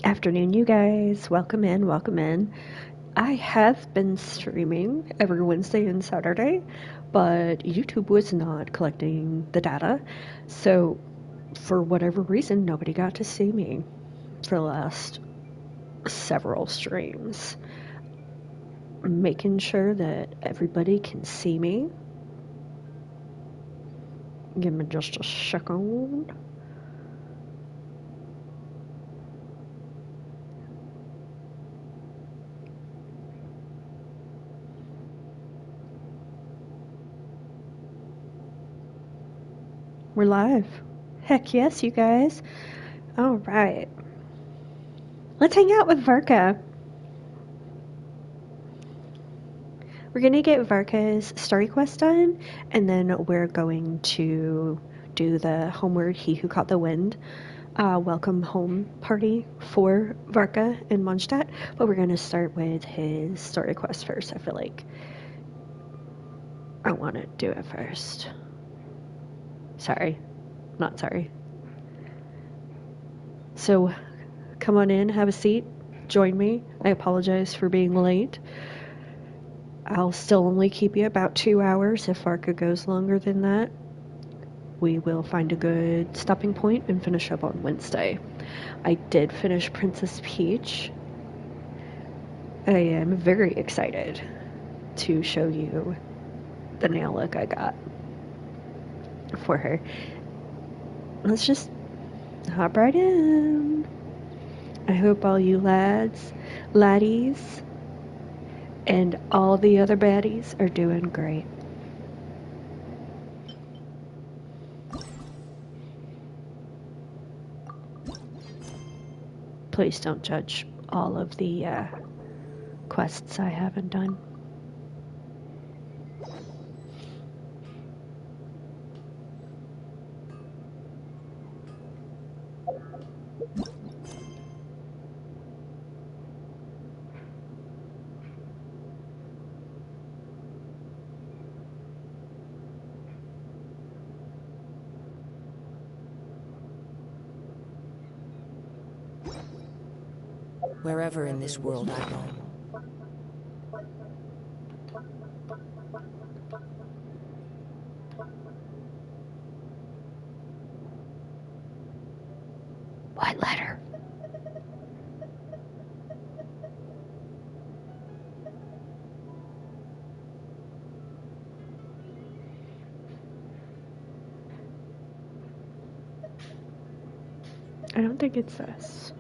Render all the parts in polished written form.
Afternoon, you guys. Welcome in, welcome in. I have been streaming every Wednesday and Saturday, but YouTube was not collecting the data. So, for whatever reason, nobody got to see me for the last several streams. Making sure that everybody can see me. Give me just a second. We're live. Heck yes, you guys. All right. Let's hang out with Varka. We're going to get Varka's story quest done, and then we're going to do the Homeward He Who Caught the Wind welcome home party for Varka in Mondstadt. But we're going to start with his story quest first. I feel like I want to do it first. Sorry. Not sorry. So, come on in, have a seat, join me. I apologize for being late. I'll still only keep you about 2 hours. If Varka goes longer than that, we will find a good stopping point and finish up on Wednesday. I did finish Princess Peach. I am very excited to show you the nail look I got for her. Let's just hop right in. I hope all you laddies, and all the other baddies are doing great. Please don't judge all of the quests I haven't done. Wherever in this world I roam. What letter? I don't think it's this.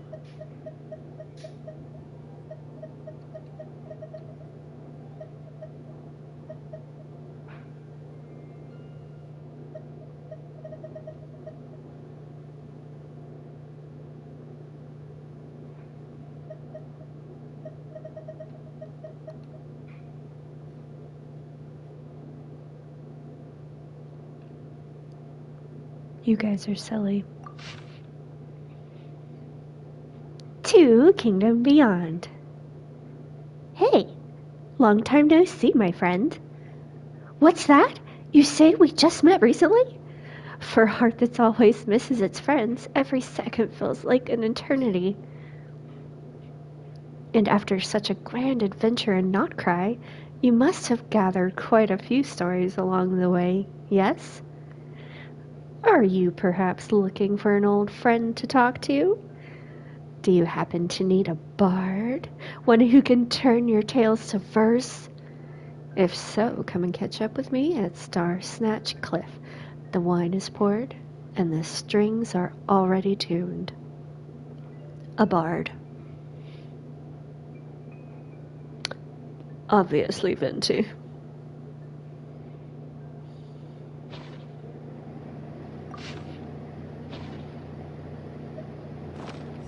You guys are silly. To Kingdom Beyond. Hey, long time no see, my friend. What's that? You say we just met recently? For a heart that's always misses its friends, every second feels like an eternity. And after such a grand adventure in Notcry, you must have gathered quite a few stories along the way, yes? Are you perhaps looking for an old friend to talk to? Do you happen to need a bard? One who can turn your tales to verse? If so, come and catch up with me at Star Snatch Cliff. The wine is poured, and the strings are already tuned. A bard. Obviously, Venti.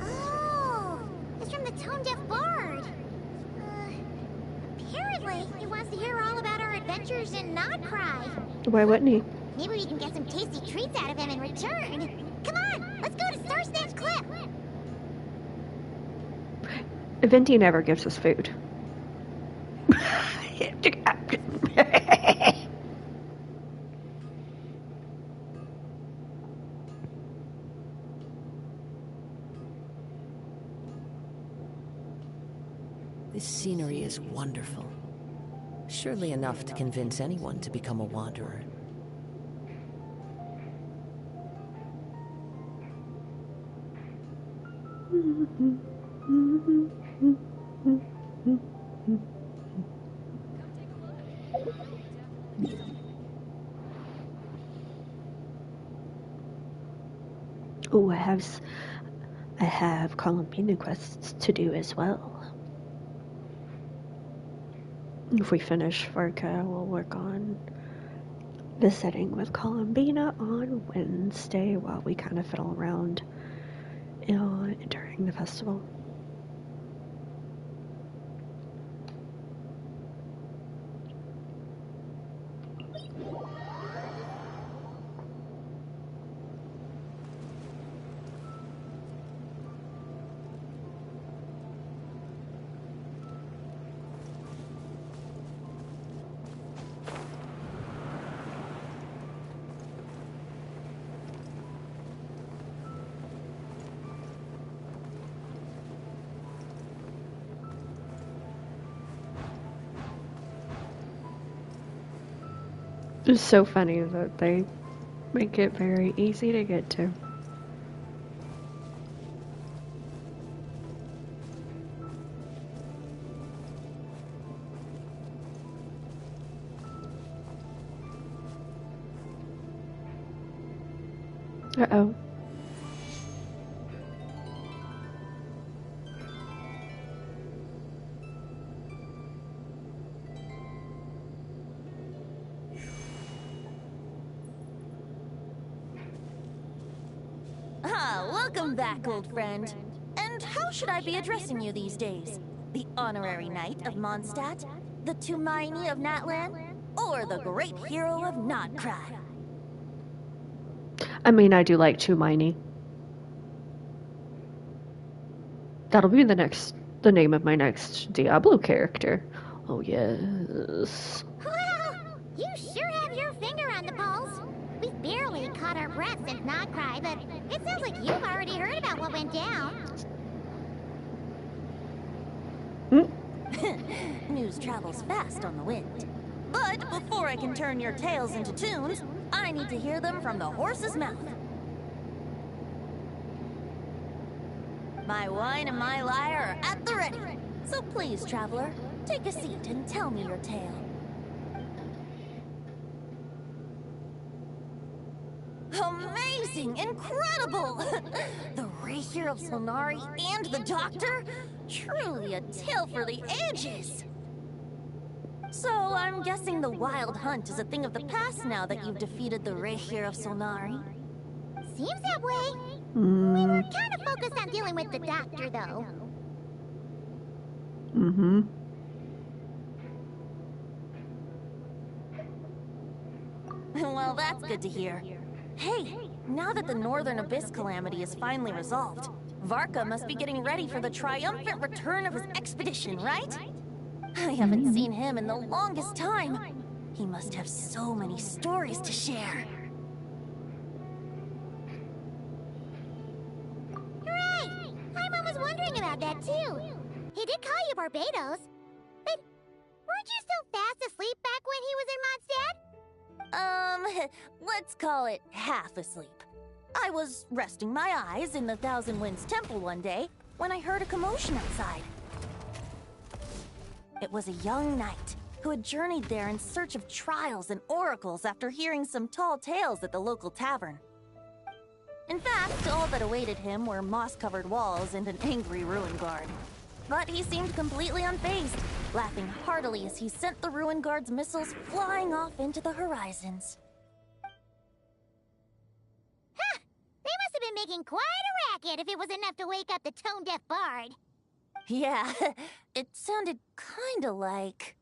Oh, it's from the Tone Deaf Bard. Apparently, he wants to hear all about our adventures in Notcry. Why wouldn't he? Maybe we can get some tasty treats out of him in return. Come on, let's go to Star Snatch Cliff. Venti never gives us food. This scenery is wonderful. Surely enough to convince anyone to become a wanderer. Oh, I have Columbina quests to do as well. If we finish Varka, we'll work on visiting with Columbina on Wednesday while we kind of fiddle around during the festival. It's so funny that they make it very easy to get to. Uh-oh. Welcome back, old friend. And how should I be addressing you these days? The honorary knight of Mondstadt? The Tumaini of Natlan? Or the great hero of Nodcry? I mean, I do like Tumaini. That'll be the name of my next Diablo character. Oh, yes. Wow! You sure have your finger on the pulse. We barely caught our breath since Nodcry, but it sounds like you've already heard about what went down. News travels fast on the wind. But before I can turn your tales into tunes, I need to hear them from the horse's mouth. My wine and my lyre are at the ready. So please, traveler, take a seat and tell me your tale. Amazing! Incredible! The Rapier of Solnari and the Doctor? Truly a tale for the ages! So, I'm guessing the wild hunt is a thing of the past now that you've defeated the Rapier of Solnari? Seems that way. We were kind of focused on dealing with the Doctor, though. Mm-hmm. Well, that's good to hear. Hey, now that the Northern Abyss calamity is finally resolved, Varka must be getting ready for the triumphant return of his expedition, right? I haven't seen him in the longest time. He must have so many stories to share. Hooray! My mom was wondering about that, too. He did call you Barbados. But weren't you still fast asleep back when he was in Mondstadt? Let's call it half asleep. I was resting my eyes in the Thousand Winds Temple one day when I heard a commotion outside. It was a young knight who had journeyed there in search of trials and oracles after hearing some tall tales at the local tavern. In fact, all that awaited him were moss-covered walls and an angry ruin guard. But he seemed completely unfazed, laughing heartily as he sent the ruin guard's missiles flying off into the horizons. Ha! They must have been making quite a racket if it was enough to wake up the tone-deaf bard. Yeah, it sounded kinda like...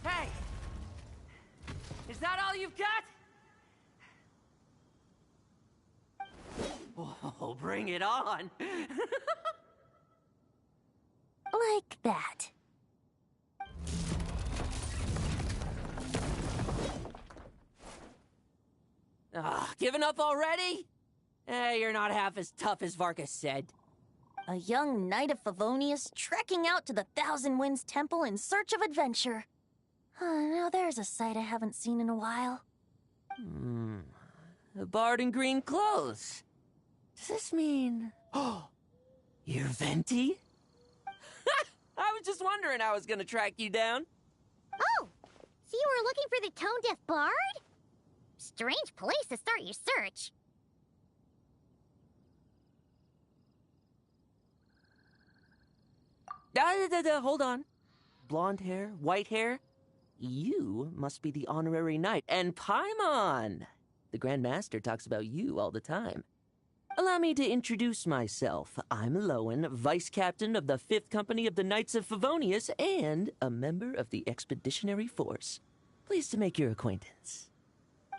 Hey! Is that all you've got? Oh, bring it on! like that. Giving up already? You're not half as tough as Varka said. A young knight of Favonius trekking out to the Thousand Winds Temple in search of adventure. Now there's a sight I haven't seen in a while. A bard in green clothes. Does this mean... Oh, you're Venti? I was just wondering how I was gonna track you down. Oh, so you were looking for the tone-deaf bard? Strange place to start your search. Hold on. Blonde hair, white hair. You must be the honorary knight. And Paimon! The Grand Master talks about you all the time. Allow me to introduce myself. I'm Lowen, Vice Captain of the 5th Company of the Knights of Favonius and a member of the Expeditionary Force. Pleased to make your acquaintance.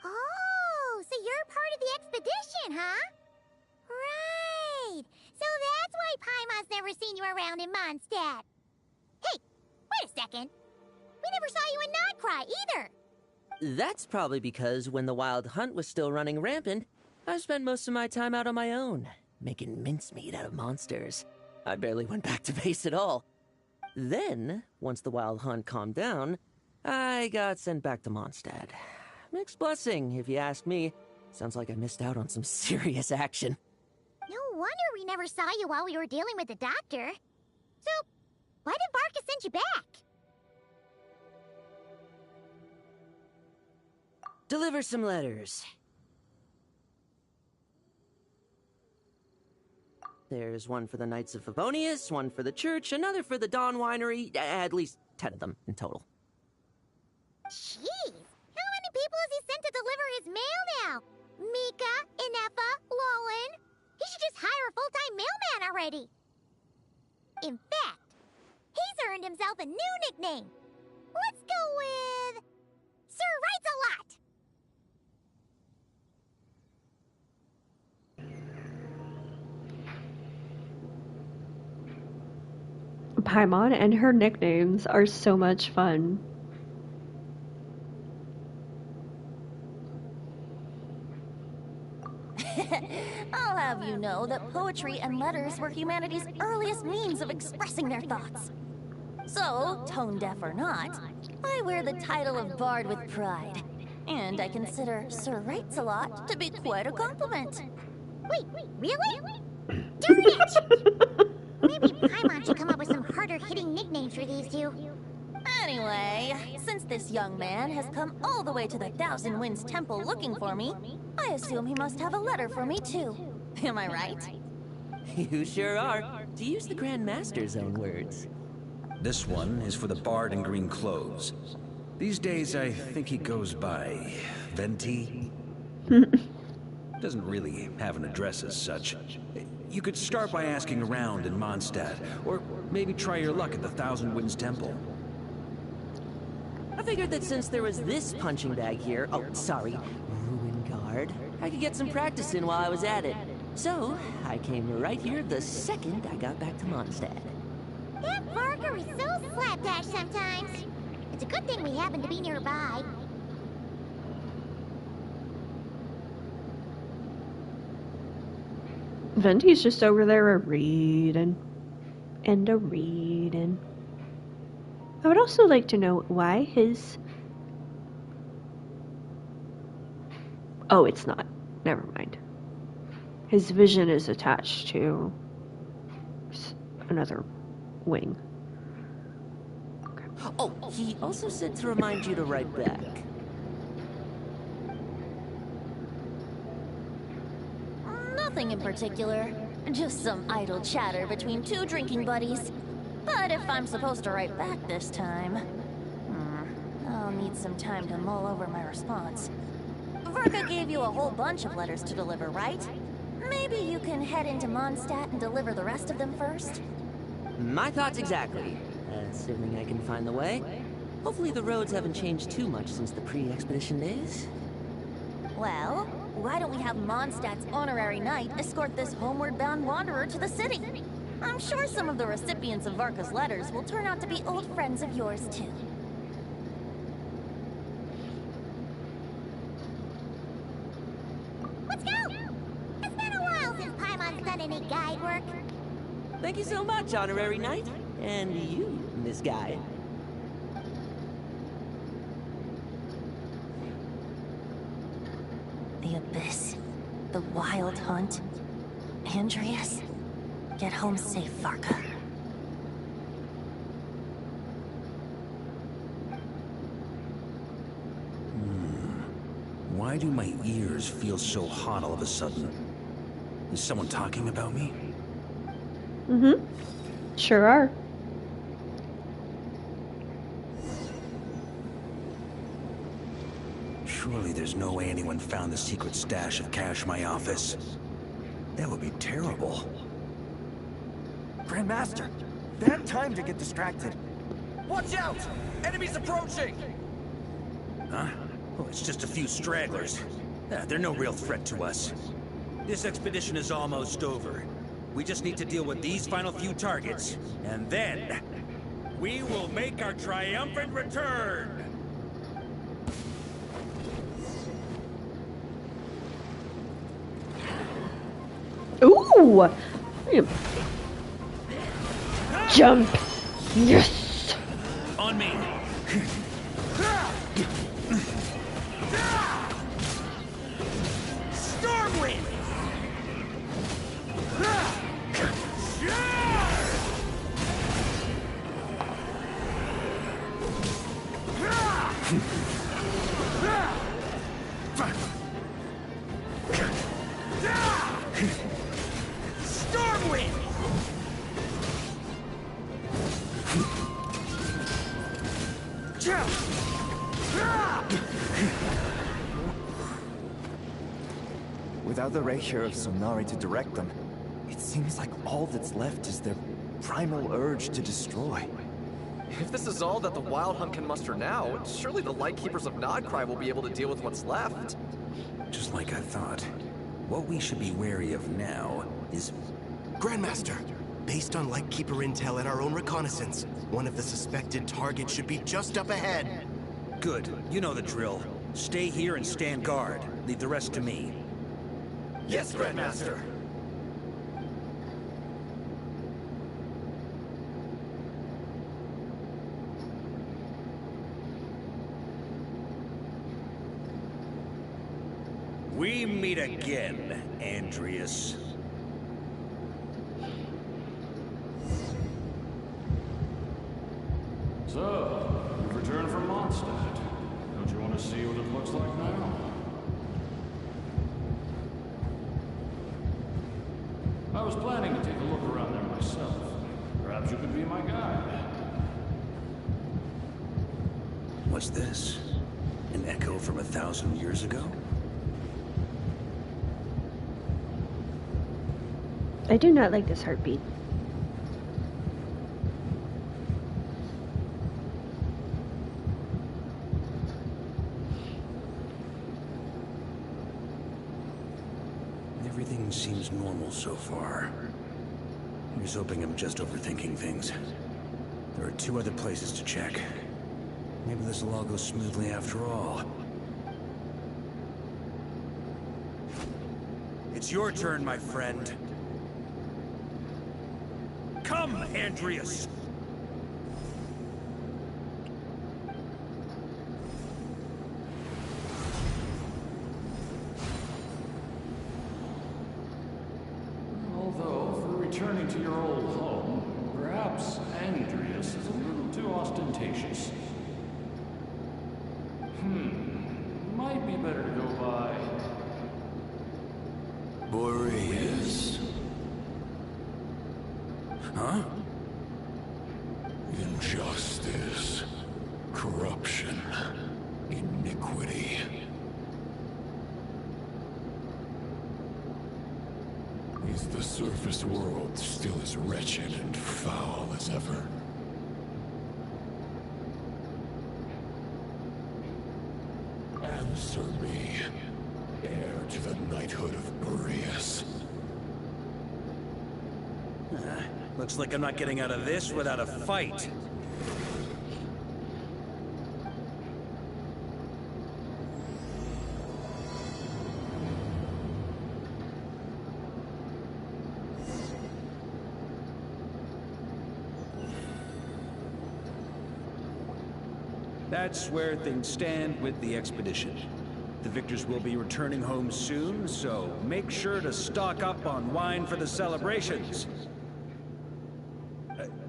Oh, so you're part of the expedition, huh? Right. So that's why Paimon's never seen you around in Mondstadt. Hey, wait a second. We never saw you in Nightcry either. That's probably because when the Wild Hunt was still running rampant, I spent most of my time out on my own, making mincemeat out of monsters. I barely went back to base at all. Then, once the Wild Hunt calmed down, I got sent back to Mondstadt. Mixed blessing, if you ask me. Sounds like I missed out on some serious action. No wonder we never saw you while we were dealing with the doctor. So, why did Varka send you back? Deliver some letters. There's one for the Knights of Favonius, one for the church, another for the Dawn Winery, at least 10 of them in total. Jeez, how many people has he sent to deliver his mail now? Mika, Inefa, Lowen. He should just hire a full-time mailman already. In fact, he's earned himself a new nickname. Let's go with... Sir Writes-A-Lot. Paimon and her nicknames are so much fun. I'll have you know that poetry and letters were humanity's earliest means of expressing their thoughts. So, tone deaf or not, I wear the title of Bard with pride. And I consider Sir Writes-A-Lot to be quite a compliment. Wait, really? Darn it! Maybe Paimon should come up with some harder-hitting nicknames for these two. Anyway, since this young man has come all the way to the Thousand Winds Temple looking for me, I assume he must have a letter for me too. Am I right? You sure are. To use the Grand Master's own words. This one is for the bard in green clothes. These days, I think he goes by Venti. Doesn't really have an address as such. You could start by asking around in Mondstadt, or maybe try your luck at the Thousand Winds Temple. I figured that since there was this punching bag here, ruin guard, I could get some practice in while I was at it. So, I came right here the second I got back to Mondstadt. That Varka is so slapdash sometimes. It's a good thing we happen to be nearby. Venti's just over there a-reading. And a-reading. I would also like to know why his... Oh, it's not. Never mind. His vision is attached to another wing. Okay. Oh, he also said to remind you to write back. Nothing in particular. Just some idle chatter between two drinking buddies. But if I'm supposed to write back this time... I'll need some time to mull over my response. Varka gave you a whole bunch of letters to deliver, right? Maybe you can head into Mondstadt and deliver the rest of them first? My thoughts exactly. Assuming I can find the way. Hopefully the roads haven't changed too much since the pre-expedition days. Well, why don't we have Mondstadt's honorary knight escort this homeward-bound wanderer to the city? I'm sure some of the recipients of Varka's letters will turn out to be old friends of yours, too. Let's go! It's been a done any guide work? Thank you so much, Honorary Knight. And you, Miss Guide. The Abyss. The Wild Hunt. Andreas? Get home safe, Varka. Why do my ears feel so hot all of a sudden? Is someone talking about me? Mm-hmm. Sure are. Surely there's no way anyone found the secret stash of cash in my office. That would be terrible. Grandmaster, bad time to get distracted. Watch out! Enemies approaching! Huh? Oh, it's just a few stragglers. They're no real threat to us. This expedition is almost over. We just need to deal with these final few targets, and then we will make our triumphant return! Ooh! Jump! Yes! On me! Stormwind! Stormwind! Without the erasure of Sonari to direct them, it seems like all that's left is their primal urge to destroy. If this is all that the Wild Hunt can muster now, surely the Lightkeepers of Nodcry will be able to deal with what's left. Just like I thought. What we should be wary of now is... Grandmaster, based on Lightkeeper intel and our own reconnaissance, one of the suspected targets should be just up ahead. Good. You know the drill. Stay here and stand guard. Leave the rest to me. Yes, Grandmaster! We meet again, Andreas. So, you've returned from Mondstadt. Don't you want to see what it looks like now? I was planning to take a look around there myself. Perhaps you could be my guide. What's this? An echo from 1,000 years ago? I do not like this heartbeat. Everything seems normal so far. Here's hoping I'm just overthinking things. There are 2 other places to check. Maybe this will all go smoothly after all. It's your turn, my friend. Come, Andreas! Although, for returning to your old home, perhaps Andreas is a little too ostentatious. Might be better to go by... Boreas. Huh? Injustice, corruption, iniquity. Is the surface world still as wretched and foul as ever? Answer me, heir to the knighthood of Boreas. Looks like I'm not getting out of this without a fight. That's where things stand with the expedition. The victors will be returning home soon, so make sure to stock up on wine for the celebrations.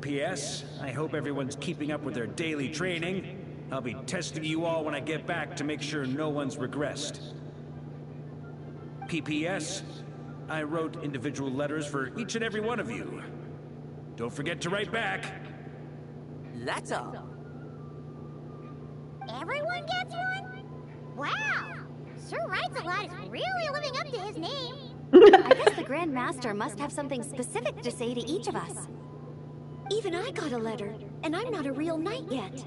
P.S. I hope everyone's keeping up with their daily training. I'll be testing you all when I get back to make sure no one's regressed. P.P.S. I wrote individual letters for each and every one of you. Don't forget to write back. That's all. Everyone gets one? Wow! Sir Writes-A-Lot is really living up to his name. I guess the Grand Master must have something specific to say to each of us. Even I got a letter, and I'm not a real knight yet.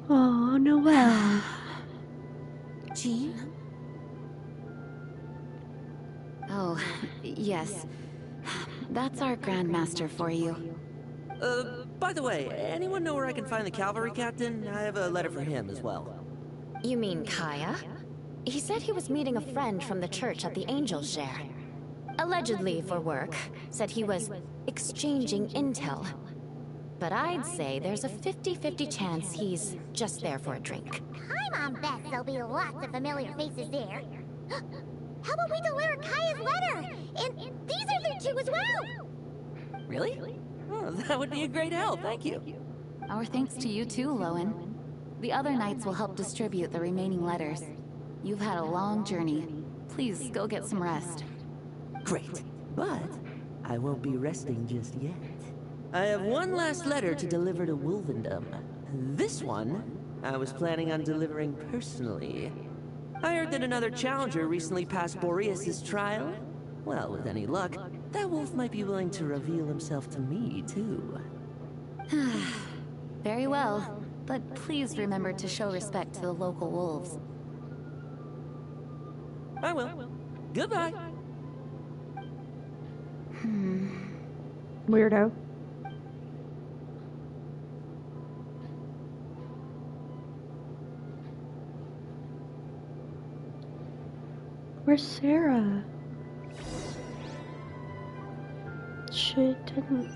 Oh, Noelle. Jean? Oh, yes. That's our Grand Master for you. By the way, anyone know where I can find the cavalry captain? I have a letter for him as well. You mean Kaya? He said he was meeting a friend from the church at the Angel's Share. Allegedly for work. Said he was exchanging intel. But I'd say there's a 50-50 chance he's just there for a drink. I'm on bet there'll be lots of familiar faces there. How about we deliver Kaya's letter? And these are there too as well! Really? Oh, that would be a great help, thank you. Our thanks to you too, Lowen. The other knights will help distribute the remaining letters. You've had a long journey. Please go get some rest. Great, but I won't be resting just yet. I have one last letter to deliver to Wolvendom. This one, I was planning on delivering personally. I heard that another challenger recently passed Boreas' trial. Well, with any luck, that wolf might be willing to reveal himself to me, too. Very well, but please remember to show respect to the local wolves. I will. Goodbye. Weirdo. Where's Sarah? She didn't...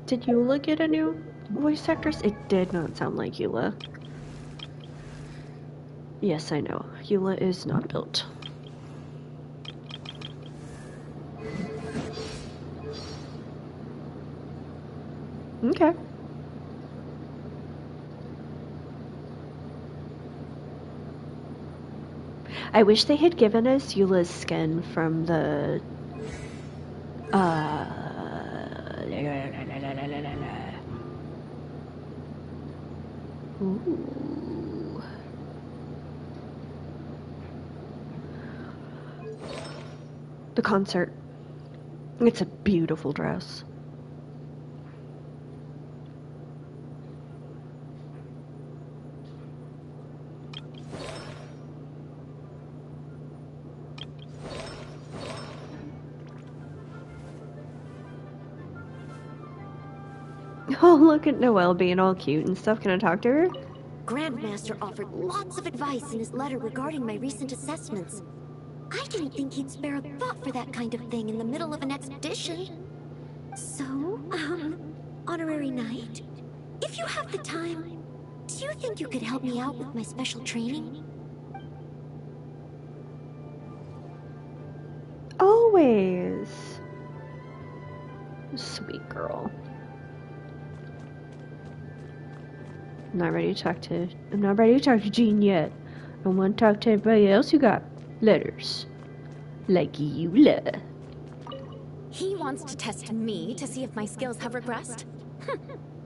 Did Eula get a new voice actress? It did not sound like Eula. Yes, I know. Eula is not built. Okay. I wish they had given us Eula's skin from the ooh. The concert. It's a beautiful dress. Oh, look at Noelle being all cute and stuff. Can I talk to her? Grandmaster offered lots of advice in his letter regarding my recent assessments. I didn't think he'd spare a thought for that kind of thing in the middle of an expedition. So, honorary knight, if you have the time, do you think you could help me out with my special training? Always. Sweet girl. I'm not ready to talk to Jean yet. I want to talk to everybody else who got letters. Like Eula. He wants to test me to see if my skills have regressed?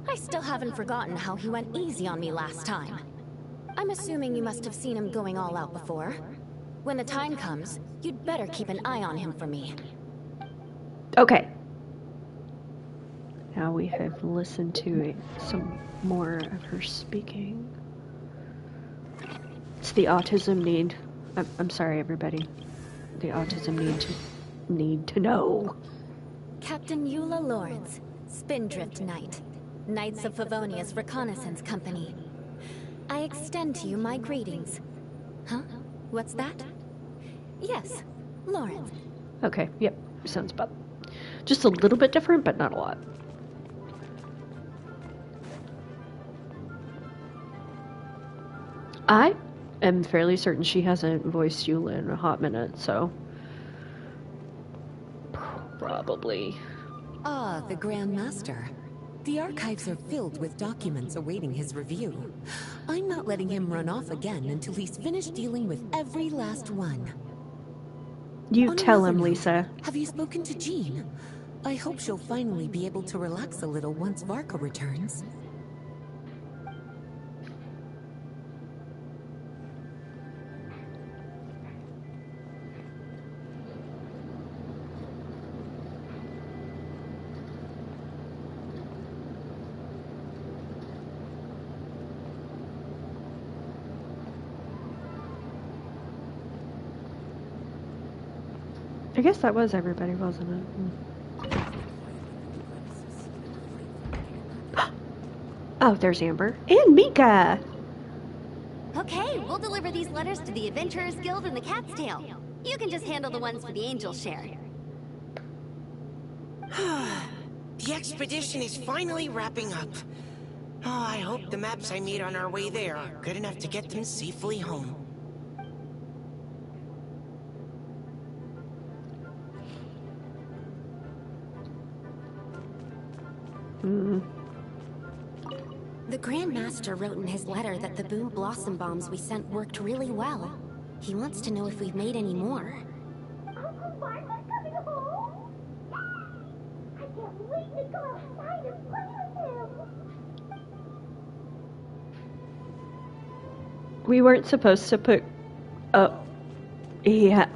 I still haven't forgotten how he went easy on me last time. I'm assuming you must have seen him going all out before. When the time comes, you'd better keep an eye on him for me. Okay. Now we have listened to some more of her speaking. It's the autism need. I'm sorry, everybody. The autism need to know. Captain Eula Lawrence, Spindrift Knight, Knights of Favonia's Reconnaissance Company. I extend to you my greetings. Huh? What's that? Yes, Lawrence. Okay, yep. Sounds about just a little bit different, but not a lot. I am fairly certain she hasn't voiced Eula in a hot minute, so probably. Ah, the Grand Master. The archives are filled with documents awaiting his review. I'm not letting him run off again until he's finished dealing with every last one. You On tell another him, note, Lisa. have you spoken to Jean? I hope she'll finally be able to relax a little once Varka returns. I guess that was everybody, wasn't it? Oh, there's Amber. And Mika! Okay, we'll deliver these letters to the Adventurers Guild and the Cat's Tail. You can just handle the ones for the Angel share. The expedition is finally wrapping up. Oh, I hope the maps I made on our way there are good enough to get them safely home. The Grand Master wrote in his letter that the Boom Blossom bombs we sent worked really well. He wants to know if we've made any more. Uncle Varka's coming home! I can't wait to go outside and play with him! We weren't supposed to put... Oh. Yeah.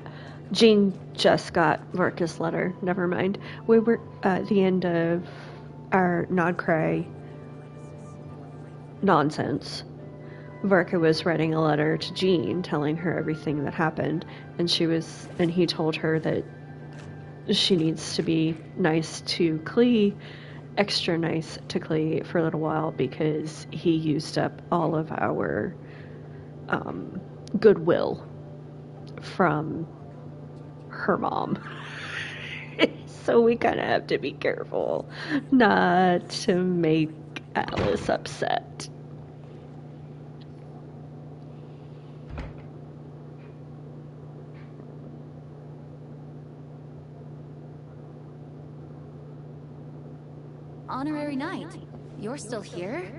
Jean just got Varka's letter. Never mind. We were at the end of our Nodcry nonsense. Varka was writing a letter to Jean telling her everything that happened, and he told her that she needs to be nice to Klee, extra nice to Klee for a little while because he used up all of our goodwill from her mom. So we kind of have to be careful not to make Alice upset. Honorary Knight, you're still here?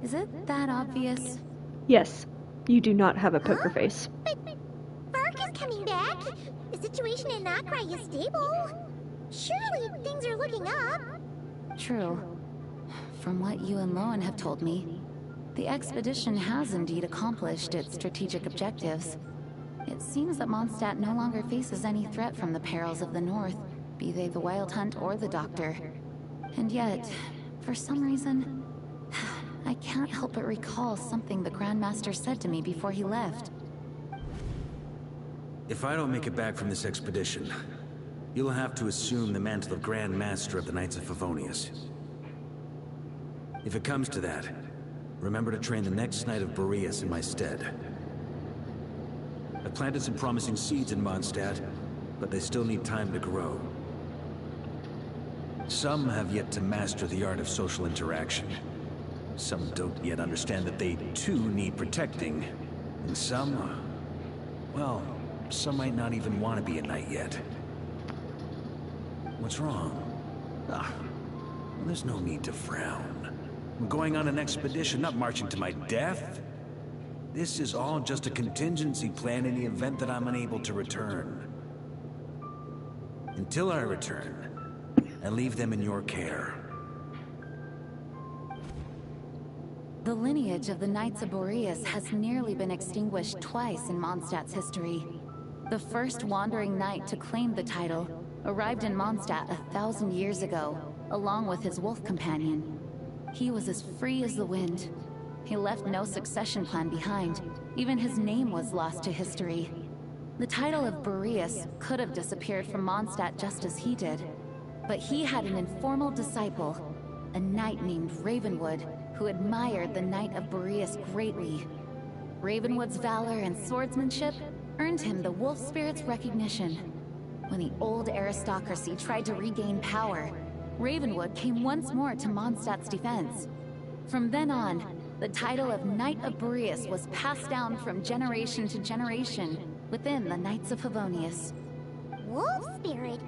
Is it that obvious? Yes, you do not have a poker face. But Varka's coming back. The situation in Nodcry is stable. Surely things are looking up. True. From what you and Lowen have told me, the expedition has indeed accomplished its strategic objectives. It seems that Mondstadt no longer faces any threat from the perils of the North, be they the Wild Hunt or the Doctor. And yet, for some reason, I can't help but recall something the Grandmaster said to me before he left. If I don't make it back from this expedition, you'll have to assume the mantle of Grand Master of the Knights of Favonius. If it comes to that, remember to train the next Knight of Boreas in my stead. I planted some promising seeds in Mondstadt, but they still need time to grow. Some have yet to master the art of social interaction. Some don't yet understand that they, too, need protecting. And some, well, some might not even want to be a knight yet. What's wrong? Well, there's no need to frown. I'm going on an expedition, not marching to my death. This is all just a contingency plan in the event that I'm unable to return. Until I return, I leave them in your care. The lineage of the Knights of Boreas has nearly been extinguished twice in Mondstadt's history. The first wandering knight to claim the title arrived in Mondstadt 1,000 years ago, along with his wolf companion. He was as free as the wind. He left no succession plan behind. Even his name was lost to history. The title of Boreas could have disappeared from Mondstadt just as he did. But he had an informal disciple, a knight named Ravenwood, who admired the Knight of Boreas greatly. Ravenwood's valor and swordsmanship earned him the Wolf Spirit's recognition. When the old aristocracy tried to regain power, Ravenwood came once more to Mondstadt's defense. From then on, the title of Knight of Boreas was passed down from generation to generation within the Knights of Favonius. Wolf spirit?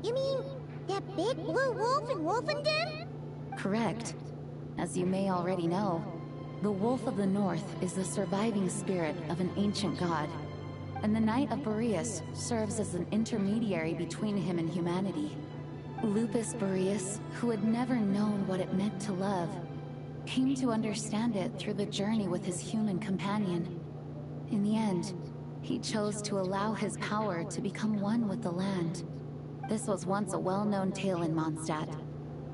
You mean that big blue wolf in Wolfenden? Correct. As you may already know, the Wolf of the North is the surviving spirit of an ancient god, and the Knight of Boreas serves as an intermediary between him and humanity. Lupus Boreas, who had never known what it meant to love, came to understand it through the journey with his human companion. In the end, he chose to allow his power to become one with the land. This was once a well-known tale in Mondstadt,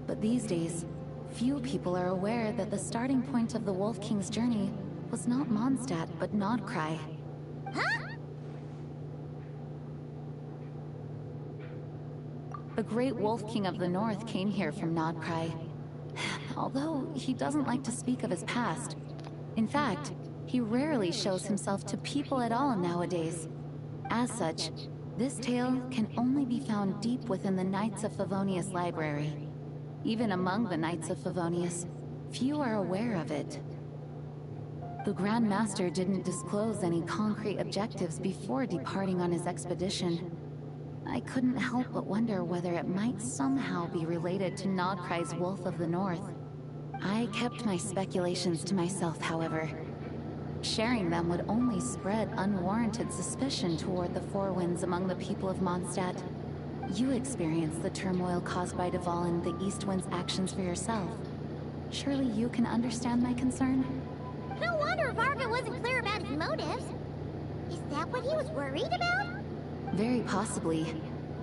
but these days, few people are aware that the starting point of the Wolf King's journey was not Mondstadt, but Nodcry. Huh? The great Wolf King of the North came here from Nodcry, although he doesn't like to speak of his past. In fact, he rarely shows himself to people at all nowadays. As such, this tale can only be found deep within the Knights of Favonius library. Even among the Knights of Favonius, few are aware of it. The Grand Master didn't disclose any concrete objectives before departing on his expedition. I couldn't help but wonder whether it might somehow be related to Nodcry's Wolf of the North. I kept my speculations to myself, however. Sharing them would only spread unwarranted suspicion toward the Four Winds among the people of Mondstadt. You experienced the turmoil caused by Duval and the East Wind's actions for yourself. Surely you can understand my concern? No wonder Varka wasn't clear about his motives. Is that what he was worried about? Very possibly.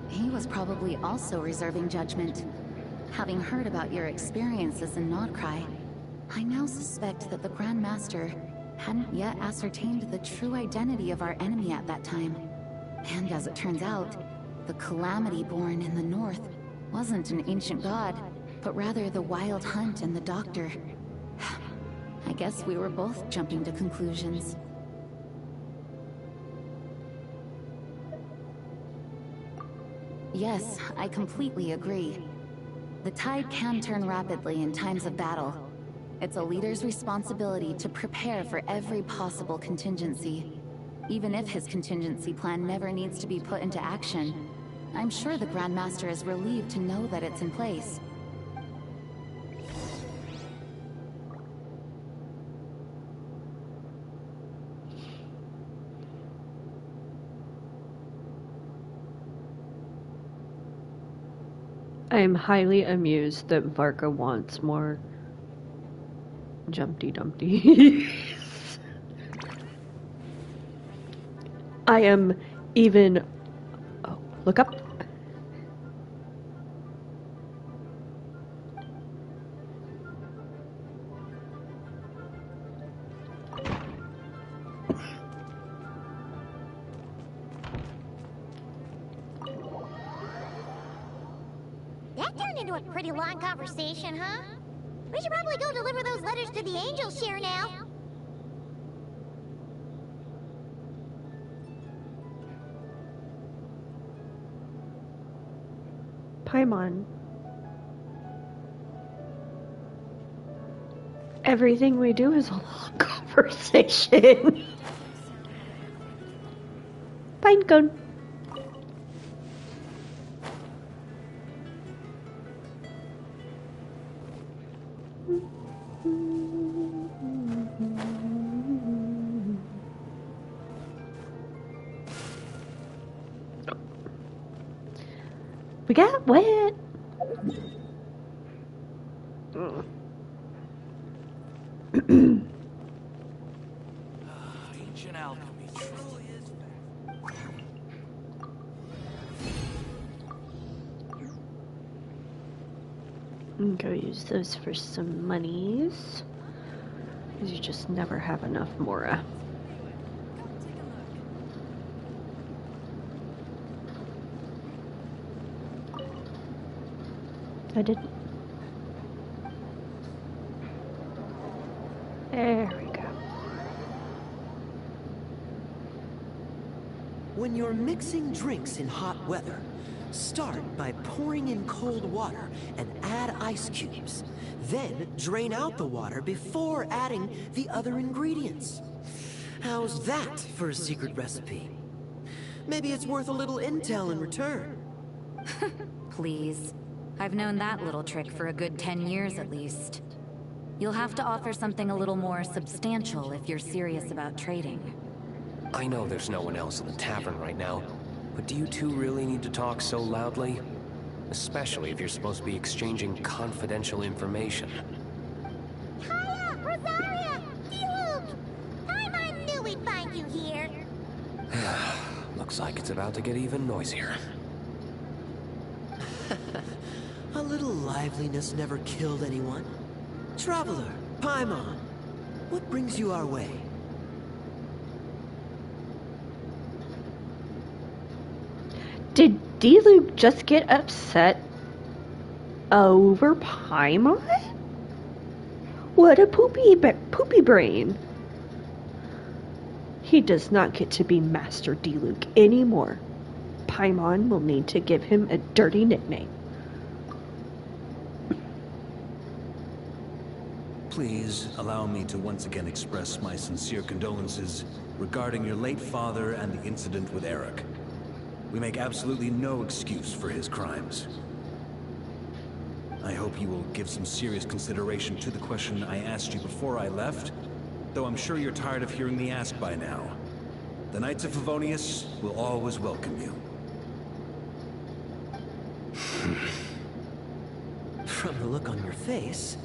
He was probably also reserving judgment. Having heard about your experiences in Nodcry, I now suspect that the Grand Master hadn't yet ascertained the true identity of our enemy at that time. And as it turns out, the Calamity born in the north wasn't an ancient god, but rather the Wild Hunt and the Doctor. I guess we were both jumping to conclusions. Yes, I completely agree. The tide can turn rapidly in times of battle. It's a leader's responsibility to prepare for every possible contingency. Even if his contingency plan never needs to be put into action, I'm sure the Grand Master is relieved to know that it's in place. I am highly amused that Varka wants more Jumpty Dumpty. I am even... Oh, look up. That turned into a pretty long conversation, huh? We should probably go deliver those letters to the Angel Share now. Paimon. Everything we do is a long conversation. Pinecone. We got wet. Ancient alchemy truly is Go use those for some monies. Because you just never have enough, Mora. I didn't. There we go. When you're mixing drinks in hot weather, Start by pouring in cold water and add ice cubes. Then drain out the water before adding the other ingredients. How's that for a secret recipe? Maybe it's worth a little intel in return. Please. I've known that little trick for a good 10 years at least. You'll have to offer something a little more substantial if you're serious about trading. I know there's no one else in the tavern right now, but do you two really need to talk so loudly? Especially if you're supposed to be exchanging confidential information. Hiya, Rosaria! D-Luke! I knew we'd find you here. Looks like it's about to get even noisier. A little liveliness never killed anyone. Traveler, Paimon, what brings you our way? Did D-Luke just get upset over Paimon? What a poopy brain. He does not get to be Master D-Luke anymore. Paimon will need to give him a dirty nickname. Please allow me to once again express my sincere condolences regarding your late father and the incident with Eric. We make absolutely no excuse for his crimes. I hope you will give some serious consideration to the question I asked you before I left, though I'm sure you're tired of hearing me ask by now. The Knights of Favonius will always welcome you. From the look on your face,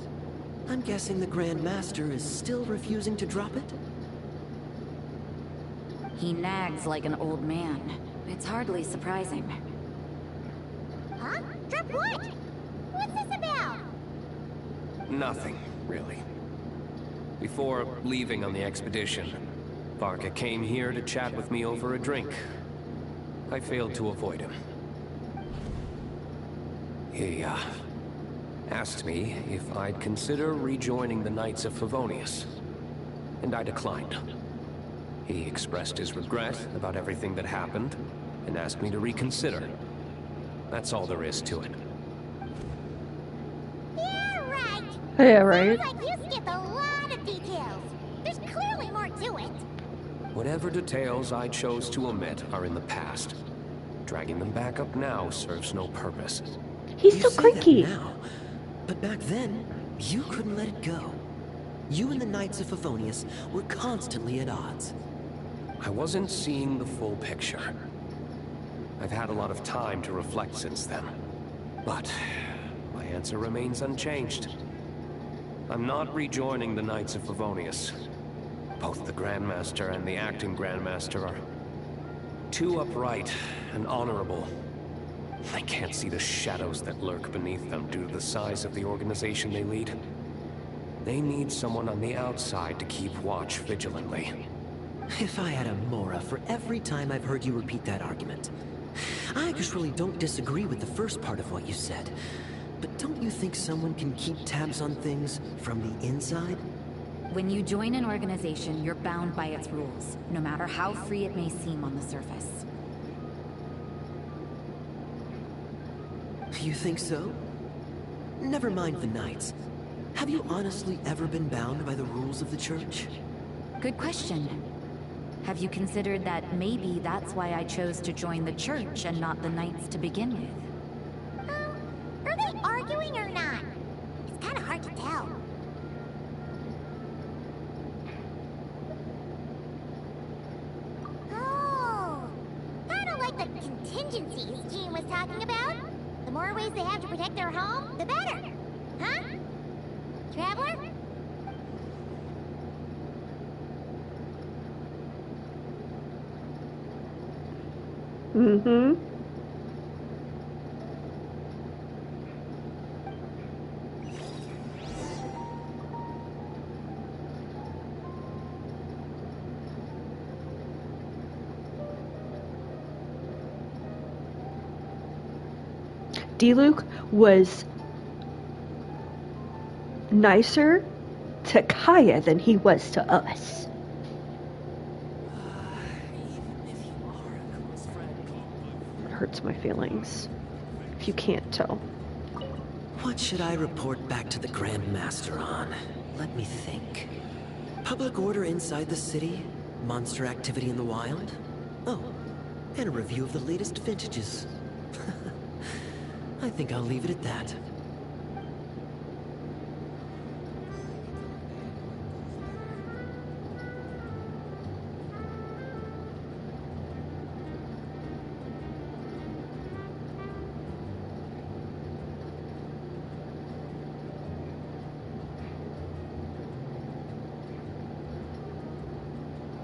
I'm guessing the Grand Master is still refusing to drop it? He nags like an old man. It's hardly surprising. Huh? Drop what? What's this about? Nothing, really. Before leaving on the expedition, Varka came here to chat with me over a drink. I failed to avoid him. He, asked me if I'd consider rejoining the Knights of Favonius, and I declined. He expressed his regret about everything that happened, and asked me to reconsider. That's all there is to it. Yeah, right. Yeah, right. Sounds like you skip a lot of details. There's clearly more to it. Whatever details I chose to omit are in the past. Dragging them back up now serves no purpose. He's so cranky. Now, but back then, you couldn't let it go. You and the Knights of Favonius were constantly at odds. I wasn't seeing the full picture. I've had a lot of time to reflect since then. But my answer remains unchanged. I'm not rejoining the Knights of Favonius. Both the Grandmaster and the acting Grandmaster are too upright and honorable. I can't see the shadows that lurk beneath them due to the size of the organization they lead. They need someone on the outside to keep watch vigilantly. If I had a Mora for every time I've heard you repeat that argument. I actually don't disagree with the first part of what you said. But don't you think someone can keep tabs on things from the inside? When you join an organization, you're bound by its rules, no matter how free it may seem on the surface. You think so? Never mind the Knights. Have you honestly ever been bound by the rules of the Church? Good question. Have you considered that maybe that's why I chose to join the Church and not the Knights to begin with? Are they arguing or not? It's kind of hard to tell. Oh, kind of like the contingencies Jean was talking about. The more ways they have to protect their home, the better. Huh? Traveler? Mm-hmm. D-Luke was nicer to Kaya than he was to us. It hurts my feelings. if you can't tell. What should I report back to the Grand Master on? Let me think. Public order inside the city? Monster activity in the wild? Oh, and a review of the latest vintages. I think I'll leave it at that.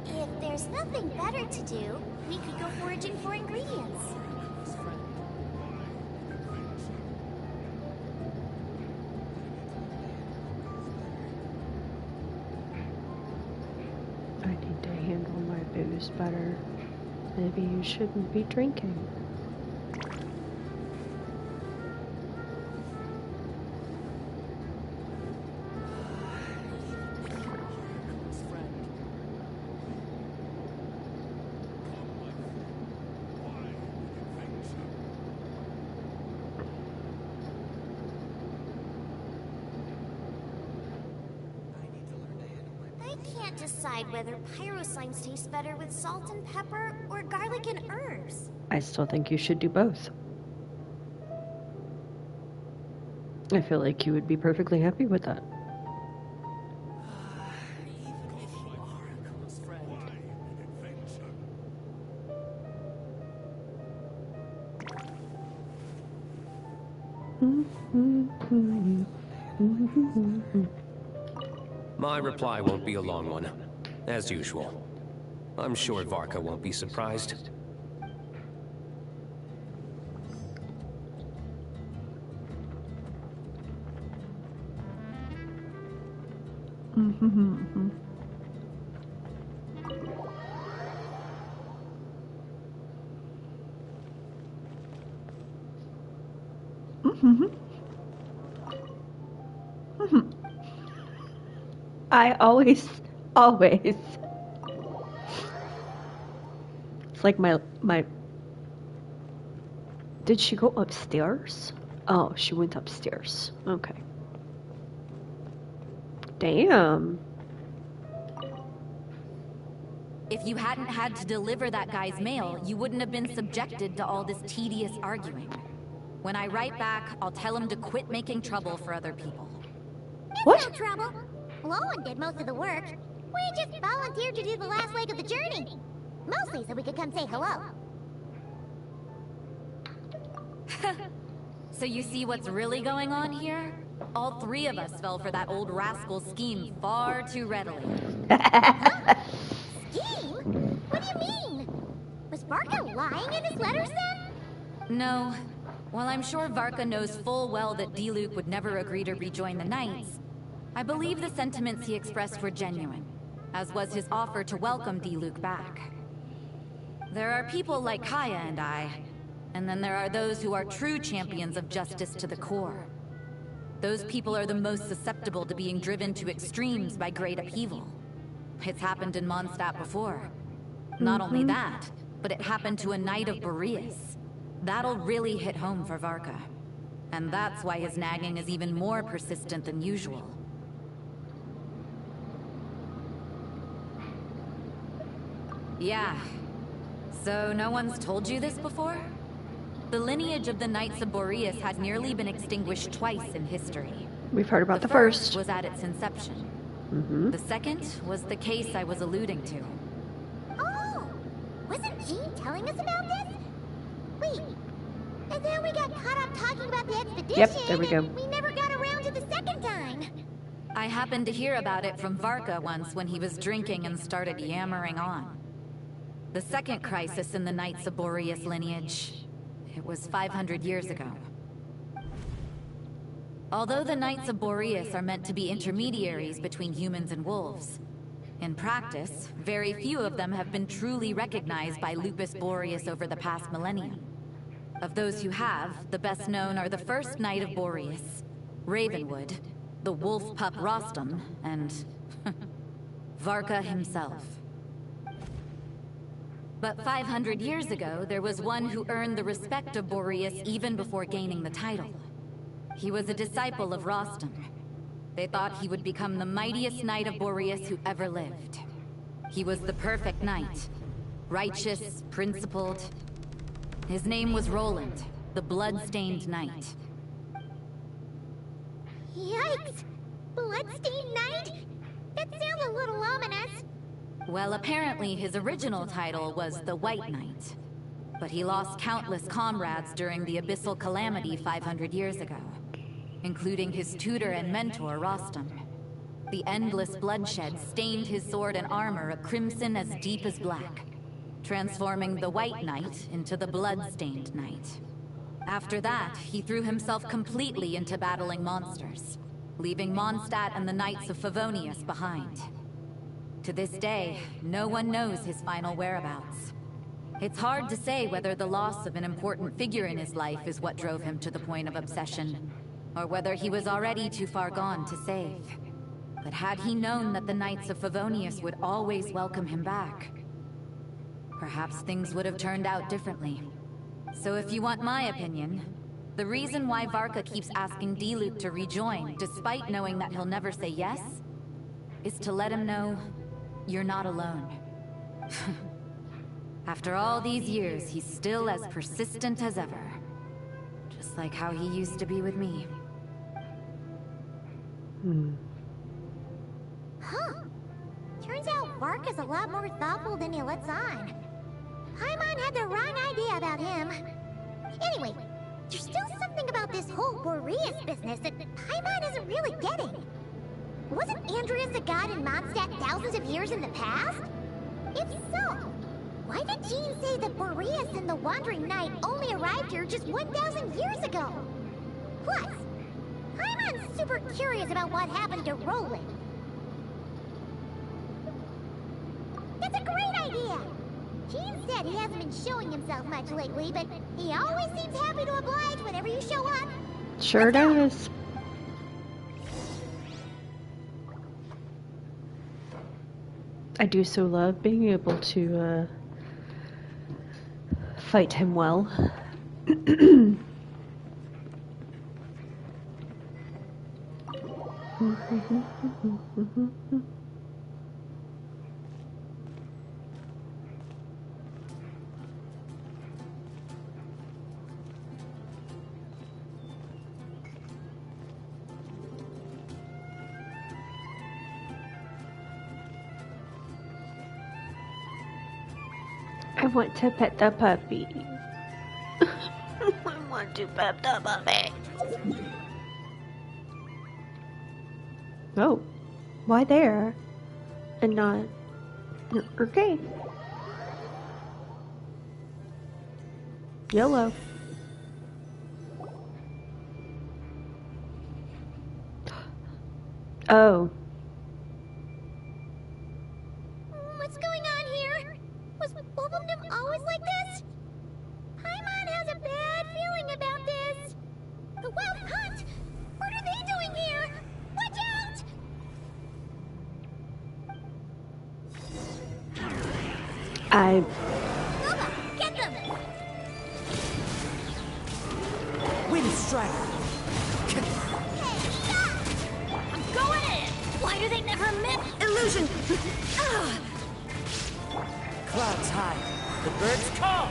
If there's nothing better to do, we could go foraging for ingredients. I need to handle my booze better. Maybe you shouldn't be drinking. I can't decide whether pyroslimes taste better with salt and pepper or garlic and herbs. I still think you should do both. I feel like you would be perfectly happy with that. My reply won't be a long one, as usual. I'm sure Varka won't be surprised. I always. It's like my. Did she go upstairs? Oh, she went upstairs. Okay. Damn. If you hadn't had to deliver that guy's mail, you wouldn't have been subjected to all this tedious arguing. When I write back, I'll tell him to quit making trouble for other people. It's no trouble. Lowen did most of the work. We just volunteered to do the last leg of the journey. Mostly so we could come say hello. So you see what's really going on here? All three of us fell for that old rascal's scheme far too readily. Scheme? What do you mean? Was Varka lying in his letters then? No. While I'm sure Varka knows full well that Diluc would never agree to rejoin the Knights, I believe the sentiments he expressed were genuine, as was his offer to welcome Diluc back. There are people like Kaya and I, and then there are those who are true champions of justice to the core. Those people are the most susceptible to being driven to extremes by great upheaval. It's happened in Mondstadt before. Not only that, but it happened to a Knight of Boreas. That'll really hit home for Varka. And that's why his nagging is even more persistent than usual. Yeah. So no one's told you this before? The lineage of the Knights of Boreas had nearly been extinguished twice in history. We've heard about the first was at its inception. Mm-hmm. The second was the case I was alluding to. Oh! Wasn't Jean telling us about this? Wait. And then we got caught up talking about the expedition. Yep, there we go. And we never got around to the second time. I happened to hear about it from Varka once when he was drinking and started yammering on. The second crisis in the Knights of Boreas lineage. It was 500 years ago. Although the Knights of Boreas are meant to be intermediaries between humans and wolves, in practice, very few of them have been truly recognized by Lupus Boreas over the past millennium. Of those who have, the best known are the first Knight of Boreas, Ravenwood, the wolf pup Rostam, and Varka himself. But 500 years ago, there was one who earned the respect of Boreas even before gaining the title. He was a disciple of Rostam. They thought he would become the mightiest knight of Boreas who ever lived. He was the perfect knight. Righteous, principled. His name was Roland, the blood-stained knight. Yikes! Bloodstained Knight? That sounds a little ominous. Well, apparently his original title was the White Knight. But he lost countless comrades during the Abyssal Calamity 500 years ago, including his tutor and mentor, Rostam. The endless bloodshed stained his sword and armor a crimson as deep as black, transforming the White Knight into the Blood-Stained Knight. After that, he threw himself completely into battling monsters, leaving Mondstadt and the Knights of Favonius behind. To this day, no one knows his final whereabouts. It's hard to say whether the loss of an important figure in his life is what drove him to the point of obsession, or whether he was already too far gone to save. But had he known that the Knights of Favonius would always welcome him back, perhaps things would have turned out differently. So if you want my opinion, the reason why Varka keeps asking Diluc to rejoin, despite knowing that he'll never say yes, is to let him know you're not alone. After all these years, he's still as persistent as ever. Just like how he used to be with me. Huh. Turns out Varka's a lot more thoughtful than he lets on. Paimon had the wrong idea about him. Anyway, there's still something about this whole Boreas business that Paimon isn't really getting. Wasn't Andreas a god in Mondstadt thousands of years in the past? If so, why did Jean say that Boreas and the Wandering Knight only arrived here just 1,000 years ago? Plus, Paimon's super curious about what happened to Roland. That's a great idea! Jean said he hasn't been showing himself much lately, but he always seems happy to oblige whenever you show up. Sure does. I do so love being able to fight him well. I want to pet the puppy. I want to pet the puppy. Oh, why there? And not... Okay. YOLO. Oh. What's going on here? Was Wolfendom always like this? Paimon has a bad feeling about this. The Wild Hunt? What are they doing here? Watch out! Nova, get them! Windstrider! Hey, stop! I'm going in! Why do they never miss? Illusion! Clouds high. The birds call!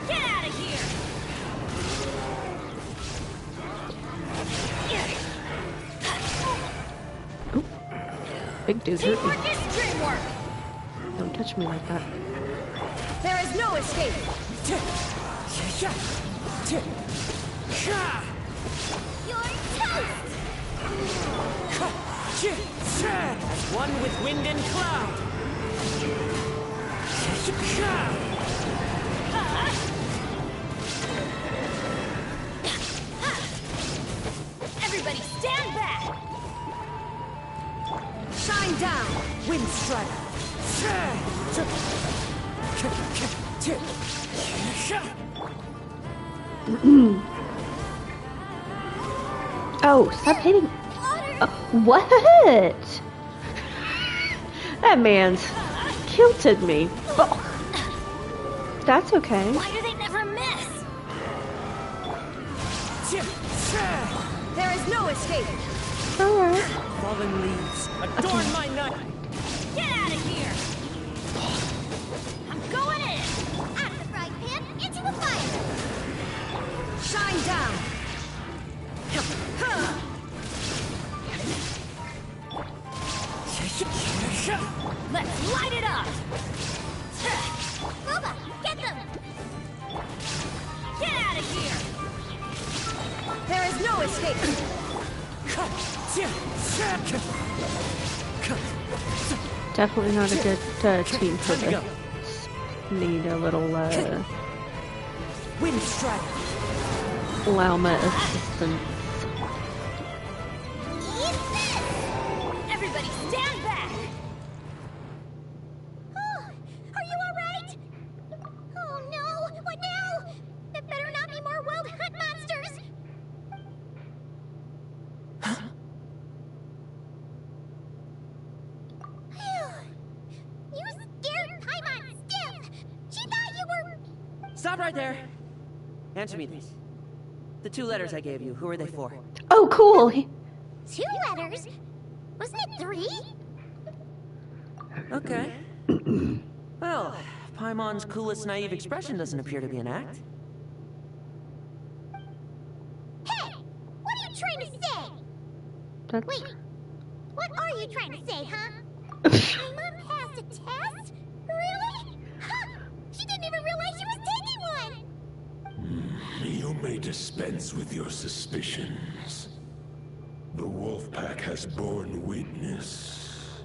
Get out of here! Big dude hurt me. Teamwork is dreamwork! Don't touch me like that. There is no escape! You're toast! As one with wind and cloud! Everybody stand back! Shine down, Windstrider! Oh, stop hitting. What? That man's kilted me. Oh. That's okay. Why do they never miss? There is no escape. Alright. Fallen leaves, adorn my night. Get out of here! I'm going in! Out of the frying pan, into the fire! Shine down! Let's light it up! Ruba, get them! Get out of here! There is no escape! Definitely not a good team for this. Need a little Wind strike. llama assistance. Everybody stand back! Oh, are you alright? Oh no, what now? There better not be more wild hunt monsters! You scared Paimon stiff! She thought you were... Stop right there. Answer me this. The 2 letters I gave you, who are they for? Oh, cool. 2 letters? Wasn't it 3? Okay. Well, Paimon's coolest naive expression doesn't appear to be an act. Hey! What are you trying to say? Wait, what are you trying to say, huh? Paimon passed a test? Really? Huh! She didn't even realize she was taking one! You may dispense with your suspicions. The Wolfpack has borne witness.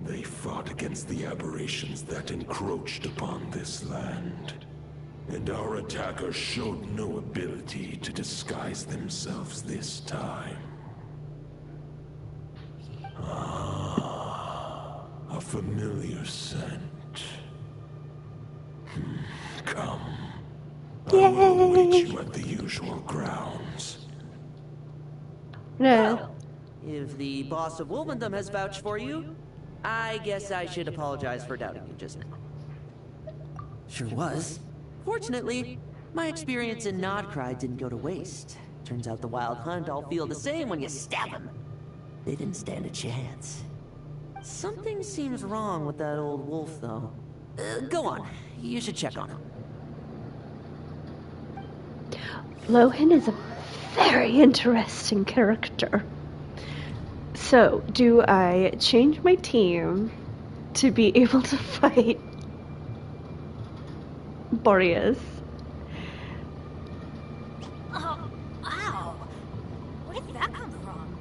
They fought against the aberrations that encroached upon this land. And our attackers showed no ability to disguise themselves this time. Ah, a familiar scent. Come. I will await you at the usual grounds. No. Well, if the boss of Wolvendom has vouched for you, I guess I should apologize for doubting you just now. Sure was. Fortunately, my experience in Nodcry didn't go to waste. Turns out the Wild Hunt all feel the same when you stab them. They didn't stand a chance. Something seems wrong with that old wolf, though. Go on. You should check on him. Lohan is a very interesting character. So, do I change my team to be able to fight Boreas? Oh, ow! Where did that come from?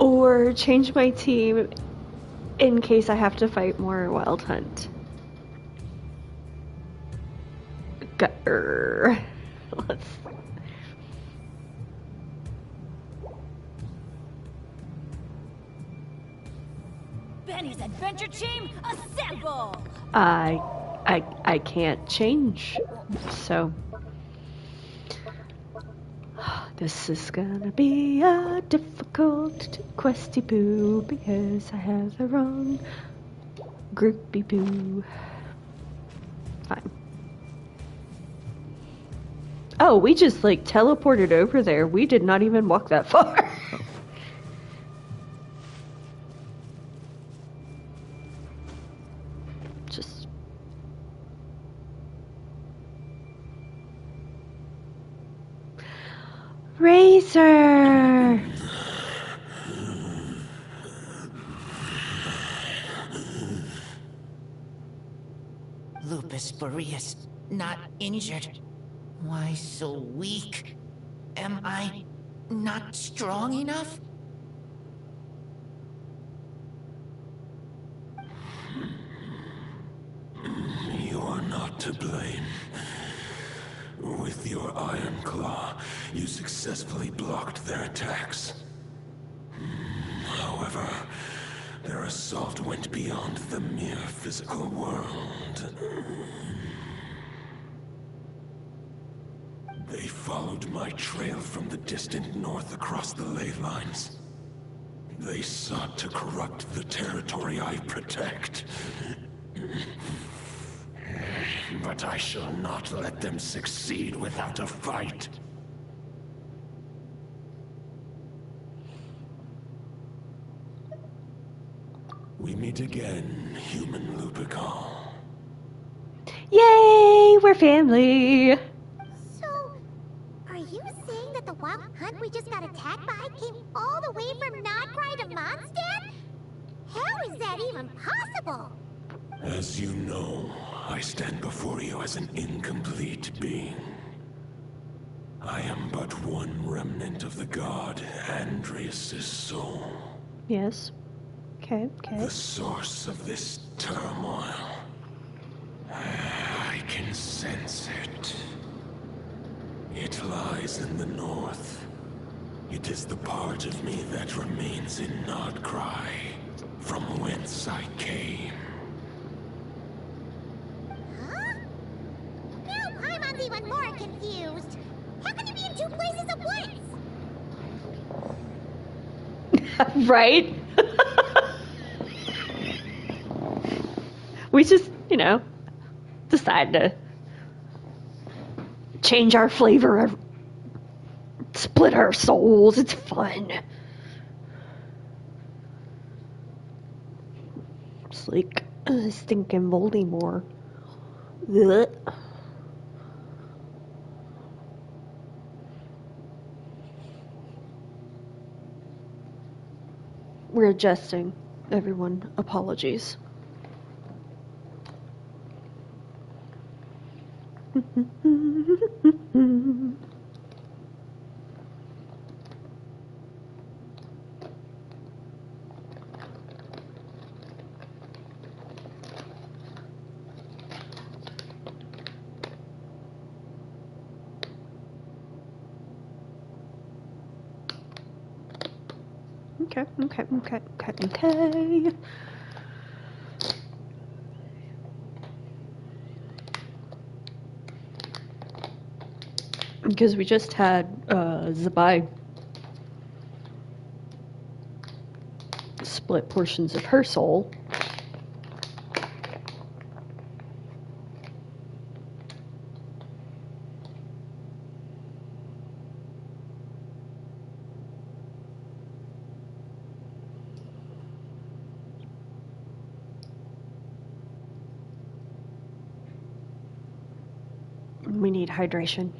Or change my team in case I have to fight more Wild Hunt? Grr. Let's... Benny's adventure team, assemble! I can't change, so this is gonna be a difficult questy poo because I have the wrong groupie poo. Fine. Oh, we just like teleported over there. We did not even walk that far. Just Razor. Lupus Boreas, not injured. Why so weak? Am I not strong enough? You are not to blame. With your Iron Claw, you successfully blocked their attacks. However, their assault went beyond the mere physical world. They followed my trail from the distant north across the ley lines. They sought to corrupt the territory I protect. But I shall not let them succeed without a fight. We meet again, human Lupical. Yay, we're family. So, are you saying that the wild hunt we just got attacked by came all the way from Nodcry to Mondstadt? How is that even possible? As you know, I stand before you as an incomplete being. I am but one remnant of the god Andrias' soul. Yes. Okay. The source of this turmoil. I can sense it. It lies in the north. It is the part of me that remains in Nodcry, from whence I came. Huh? Now Paimon's even more confused. How can you be in two places at once? Right? We just, decide to change our flavor, split our souls. It's fun. It's like stinking Voldemort. Ugh. We're adjusting. Everyone, apologies. Okay. Because we just had Zabai split portions of her soul. We need hydration.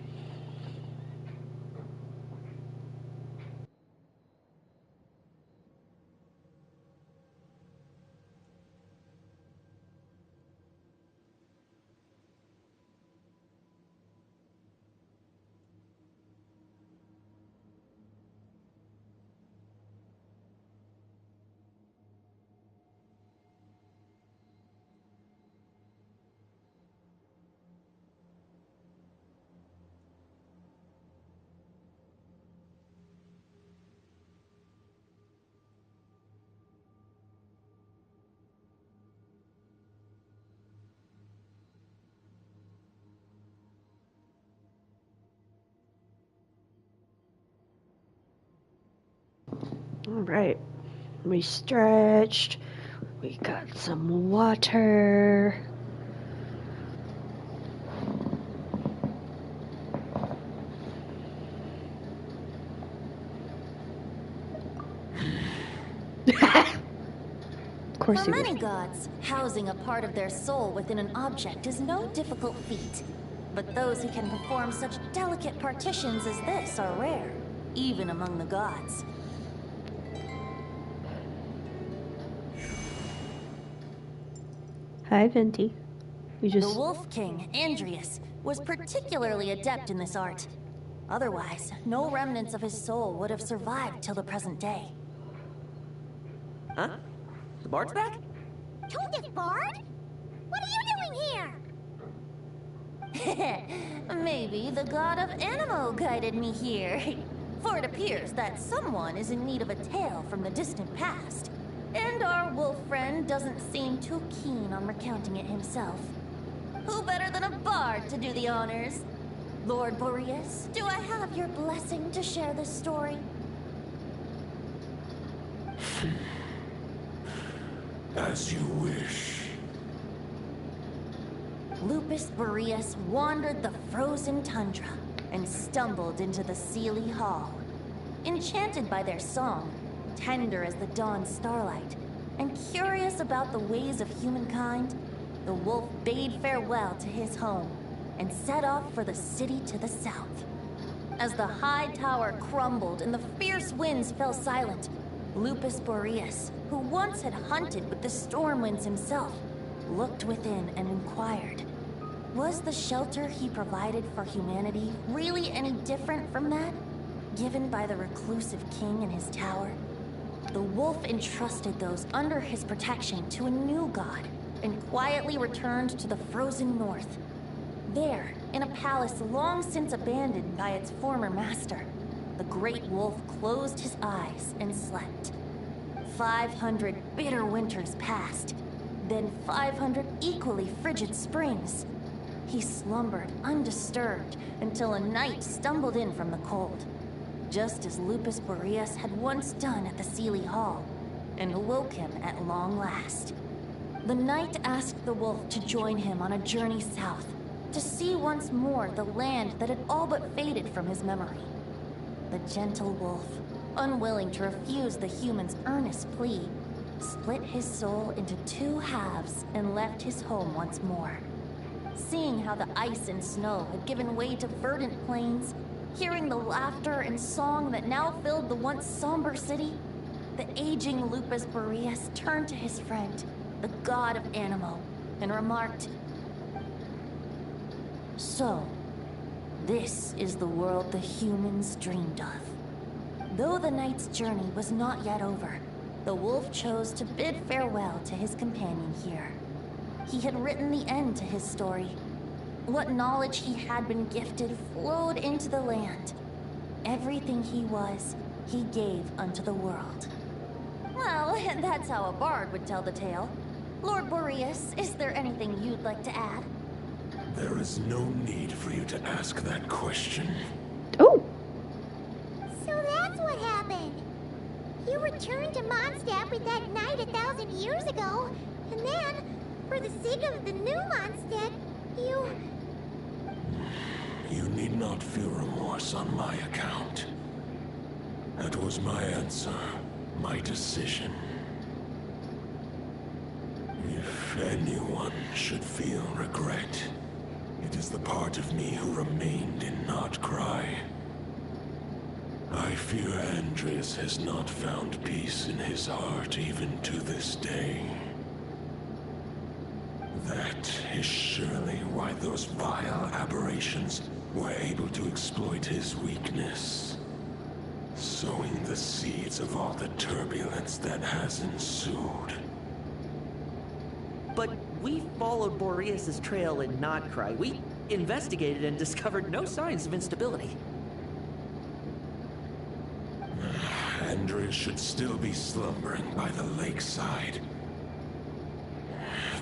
All right. We stretched. We got some water. Of course For you many would. gods, housing a part of their soul within an object is no difficult feat. But those who can perform such delicate partitions as this are rare, even among the gods. Hi, Venti. The Wolf King, Andrias, was particularly adept in this art. Otherwise, no remnants of his soul would have survived till the present day. Huh? The Bard's back? Toldus Bard? What are you doing here? Maybe the god of Animo guided me here. For it appears that someone is in need of a tale from the distant past. And our wolf friend doesn't seem too keen on recounting it himself. Who better than a bard to do the honors? Lord Boreas, do I have your blessing to share this story? As you wish. Lupus Boreas wandered the frozen tundra and stumbled into the Sealy Hall. Enchanted by their song, tender as the dawn starlight, and curious about the ways of humankind, the wolf bade farewell to his home and set off for the city to the south. As the high tower crumbled and the fierce winds fell silent, Lupus Boreas, who once had hunted with the storm winds himself, looked within and inquired, was the shelter he provided for humanity really any different from that given by the reclusive king in his tower? The wolf entrusted those under his protection to a new god and quietly returned to the frozen north. There, in a palace long since abandoned by its former master, the great wolf closed his eyes and slept. 500 bitter winters passed, then 500 equally frigid springs. He slumbered undisturbed until a night stumbled in from the cold, just as Lupus Boreas had once done at the Sealy Hall, and awoke him at long last. The night asked the wolf to join him on a journey south, to see once more the land that had all but faded from his memory. The gentle wolf, unwilling to refuse the human's earnest plea, split his soul into two halves and left his home once more. Seeing how the ice and snow had given way to verdant plains, hearing the laughter and song that now filled the once somber city, the aging Lupus Boreas turned to his friend, the god of Animo, and remarked, "So, this is the world the humans dreamed of." Though the night's journey was not yet over, the wolf chose to bid farewell to his companion here. He had written the end to his story. What knowledge he had been gifted flowed into the land. Everything he was, he gave unto the world. Well, that's how a bard would tell the tale. Lord Boreas, is there anything you'd like to add? There is no need for you to ask that question. Oh! So that's what happened. You returned to Mondstadt with that knight 1,000 years ago, and then, for the sake of the new Mondstadt, you... You need not feel remorse on my account. That was my answer, my decision. If anyone should feel regret, it is the part of me who remained in Notcry. I fear Andreas has not found peace in his heart even to this day. That is surely why those vile aberrations were able to exploit his weakness, sowing the seeds of all the turbulence that has ensued. But we followed Boreas' trail in Notcry. We investigated and discovered no signs of instability. Andreas should still be slumbering by the lakeside.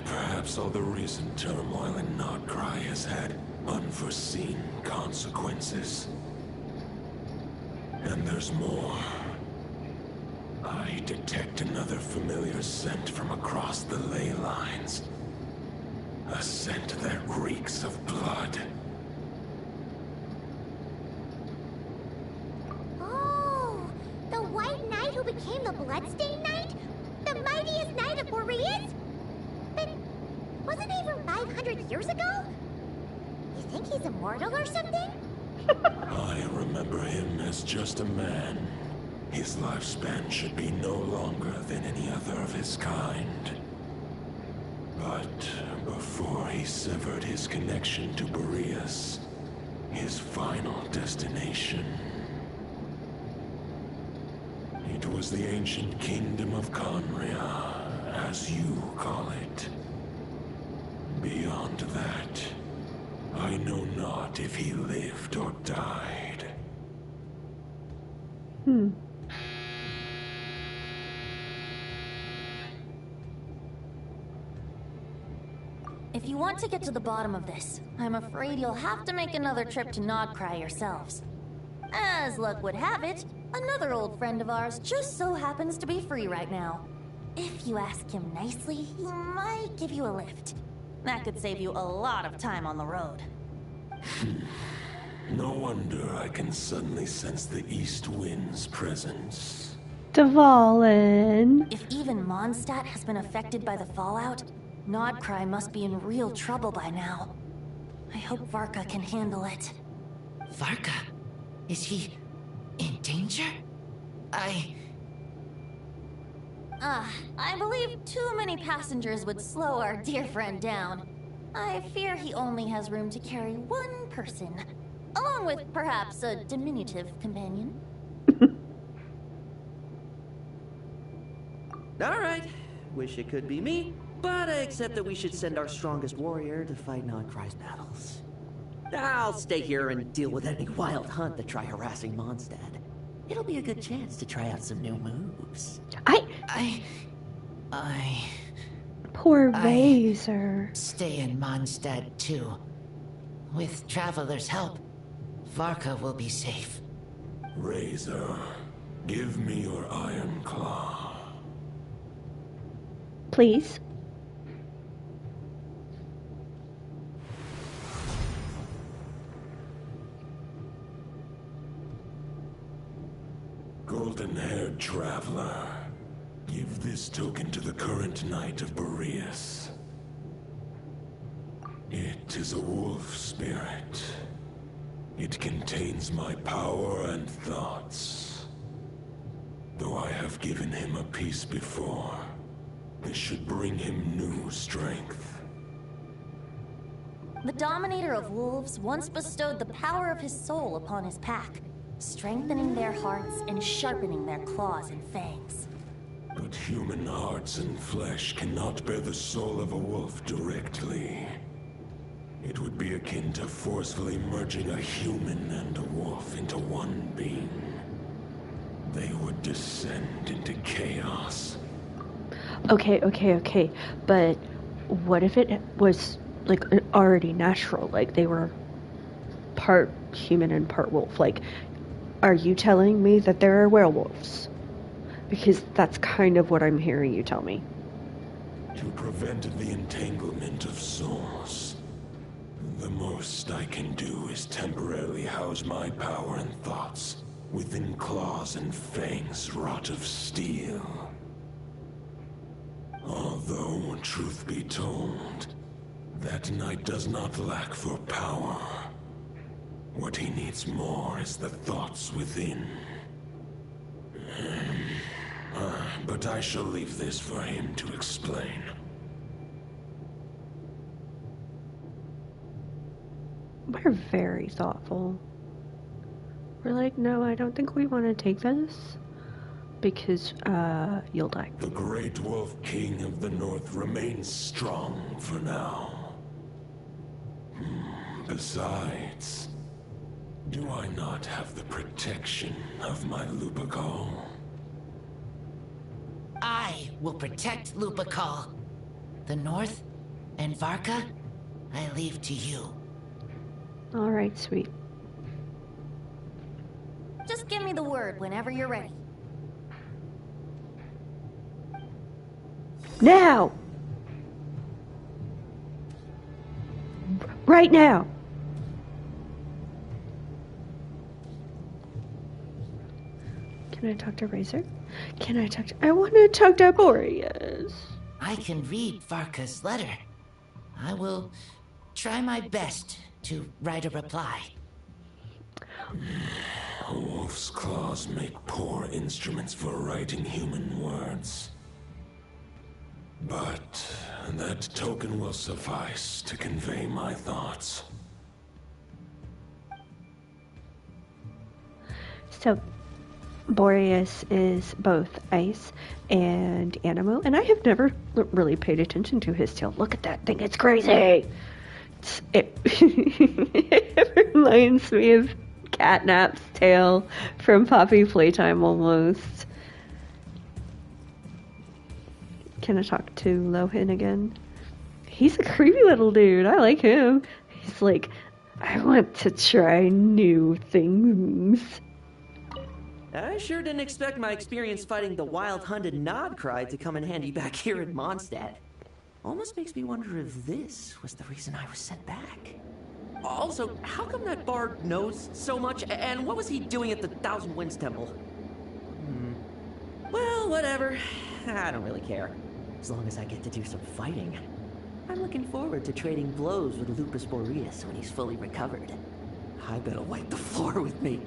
Perhaps all the recent turmoil in Notcry has had unforeseen consequences. And there's more. I detect another familiar scent from across the ley lines. A scent that reeks of blood. Oh, the White Knight who became the Bloodstained Knight? The mightiest knight of Boreas? But wasn't he from 500 years ago? You think he's immortal or something? I remember him as just a man. His lifespan should be no longer than any other of his kind. But before he severed his connection to Boreas, his final destination, it was the ancient kingdom of Conria, as you call it. Beyond that, I know not if he lived or died. If you want to get to the bottom of this, I'm afraid you'll have to make another trip to Notcry yourselves. As luck would have it, another old friend of ours just so happens to be free right now. If you ask him nicely, he might give you a lift. That could save you a lot of time on the road. No wonder I can suddenly sense the east wind's presence. Dvalin. If even Mondstadt has been affected by the fallout, Nodcry must be in real trouble by now. I hope Varka can handle it. Varka? Is he in danger? I believe too many passengers would slow our dear friend down. I fear he only has room to carry one person, along with perhaps a diminutive companion. Alright, wish it could be me, but I accept that we should send our strongest warrior to fight Nodcry's battles. I'll stay here and deal with any wild hunt that try harassing Mondstadt. It'll be a good chance to try out some new moves. Poor Vaser. Stay in Mondstadt too. With Traveler's help, Varka will be safe. Razor, give me your iron claw. Please. Golden-haired traveler, give this token to the current knight of Boreas. It is a wolf spirit. It contains my power and thoughts. Though I have given him a piece before, this should bring him new strength. The Dominator of Wolves once bestowed the power of his soul upon his pack, strengthening their hearts and sharpening their claws and fangs. But human hearts and flesh cannot bear the soul of a wolf directly. It would be akin to forcefully merging a human and a wolf into one being. They would descend into chaos. Okay. But what if it was like already natural? Like they were part human and part wolf? Like, are you telling me that there are werewolves? Because that's kind of what I'm hearing you tell me. To prevent the entanglement of souls, the most I can do is temporarily house my power and thoughts within claws and fangs wrought of steel. Although, truth be told, that knight does not lack for power. What he needs more is the thoughts within. But I shall leave this for him to explain. We're very thoughtful. We're like, no, I don't think we want to take this. Because, you'll die. The Great Wolf King of the North remains strong for now. Besides, do I not have the protection of my Lupacol? I will protect Lupacol. The North and Varka, I leave to you. Alright, sweet. Just give me the word whenever you're ready. Now! Right now! Can I talk to Razor? Can I talk to... I want to talk to Boreas. I can read Varka's letter. I will try my best to write a reply. A wolf's claws make poor instruments for writing human words. But that token will suffice to convey my thoughts. So, Boreas is both ice and animal, and I have never really paid attention to his tail. Look at that thing, it's crazy! It reminds me of Catnap's tail from Poppy Playtime almost. Can I talk to Lohan again? He's a creepy little dude. I like him. He's like, I want to try new things. I sure didn't expect my experience fighting the wild-hunted Nodcry to come in handy back here in Mondstadt. Almost makes me wonder if this was the reason I was sent back. Also, how come that bard knows so much, and what was he doing at the Thousand Winds Temple? Well, whatever. I don't really care. As long as I get to do some fighting. I'm looking forward to trading blows with Lupus Boreas when he's fully recovered. I bet he'll wipe the floor with me.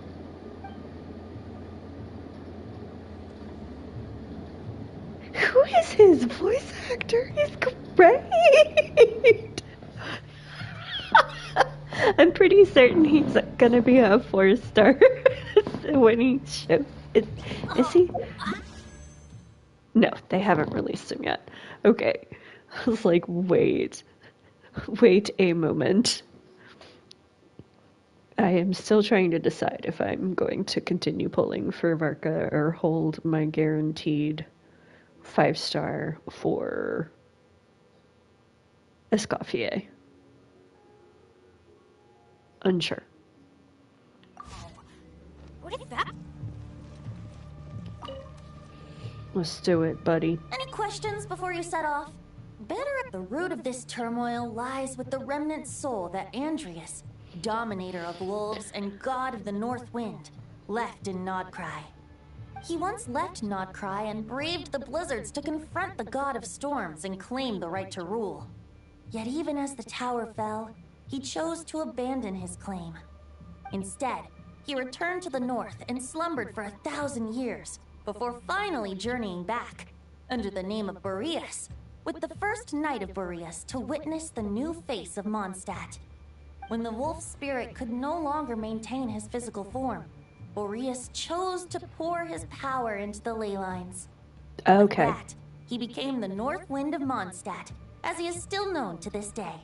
Who is his voice actor? He's great! I'm pretty certain he's gonna be a 4-star when he shows. Is he? No, they haven't released him yet. Okay. I was like, wait a moment. I am still trying to decide if I'm going to continue pulling for Varka or hold my guaranteed 5-star for Escoffier. Unsure. What is that? Let's do it, buddy. Any questions before you set off? Better at the root of this turmoil lies with the remnant soul that Andreas, dominator of wolves and god of the north wind, left in Nodcry. He once left Nodcry and braved the blizzards to confront the god of storms and claim the right to rule. Yet even as the tower fell, he chose to abandon his claim. Instead, he returned to the north and slumbered for 1,000 years before finally journeying back, under the name of Boreas, with the first knight of Boreas to witness the new face of Mondstadt. When the wolf spirit could no longer maintain his physical form, Boreas chose to pour his power into the ley lines. Okay. With that, he became the North Wind of Mondstadt, as he is still known to this day.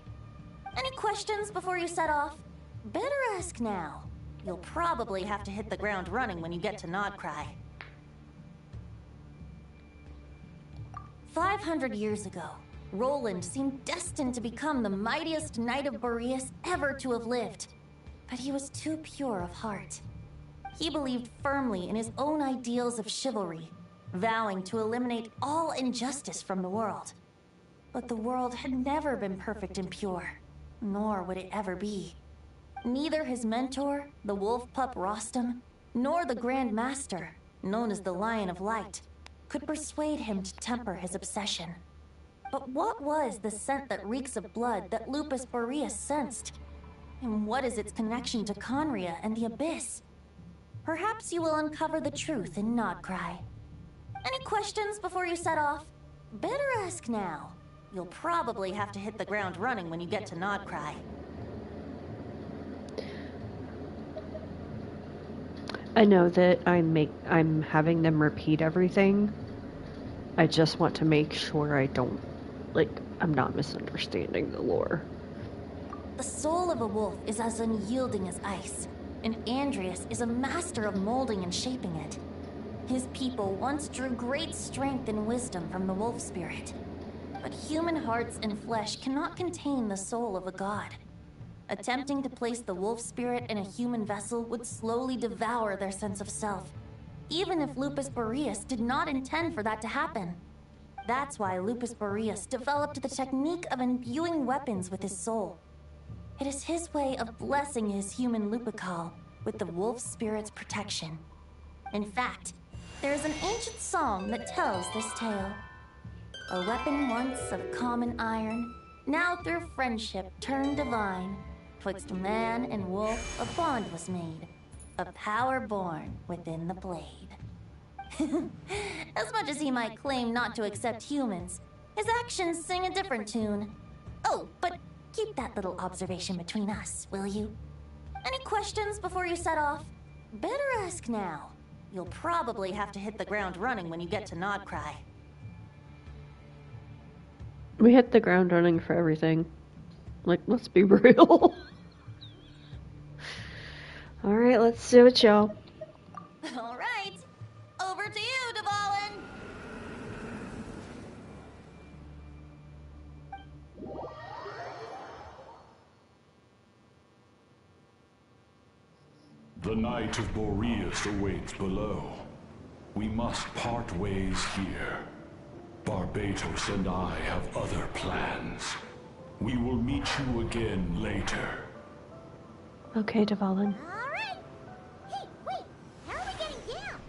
Any questions before you set off? Better ask now. You'll probably have to hit the ground running when you get to Nodcry. 500 years ago, Roland seemed destined to become the mightiest knight of Boreas ever to have lived. But he was too pure of heart. He believed firmly in his own ideals of chivalry, vowing to eliminate all injustice from the world. But the world had never been perfect and pure, nor would it ever be. Neither his mentor, the wolf pup Rostam, nor the Grand Master, known as the Lion of Light, could persuade him to temper his obsession. But what was the scent that reeks of blood that Lupus Boreas sensed? And what is its connection to Conria and the Abyss? Perhaps you will uncover the truth in Nodcry. Any questions before you set off? Better ask now. You'll probably have to hit the ground running when you get to Nodcry. I know that I'm having them repeat everything. I just want to make sure I'm not misunderstanding the lore. The soul of a wolf is as unyielding as ice, and Andreas is a master of molding and shaping it. His people once drew great strength and wisdom from the wolf spirit. But human hearts and flesh cannot contain the soul of a god. Attempting to place the wolf spirit in a human vessel would slowly devour their sense of self, even if Lupus Boreas did not intend for that to happen. That's why Lupus Boreas developed the technique of imbuing weapons with his soul. It is his way of blessing his human Lupical with the wolf spirit's protection. In fact, there is an ancient song that tells this tale. A weapon once of common iron, now through friendship turned divine. Twixt man and wolf a bond was made, a power born within the blade. As much as he might claim not to accept humans, his actions sing a different tune. Oh, but keep that little observation between us, will you? Any questions before you set off? Better ask now. You'll probably have to hit the ground running when you get to Nodcry. We hit the ground running for everything. Let's be real. Alright, let's do it, y'all. All right. Over to you, Dvalin. The Knight of Boreas awaits below. We must part ways here. Barbatos and I have other plans. We will meet you again later. Okay, Dvalin. Alright! Hey, wait! How are we getting down?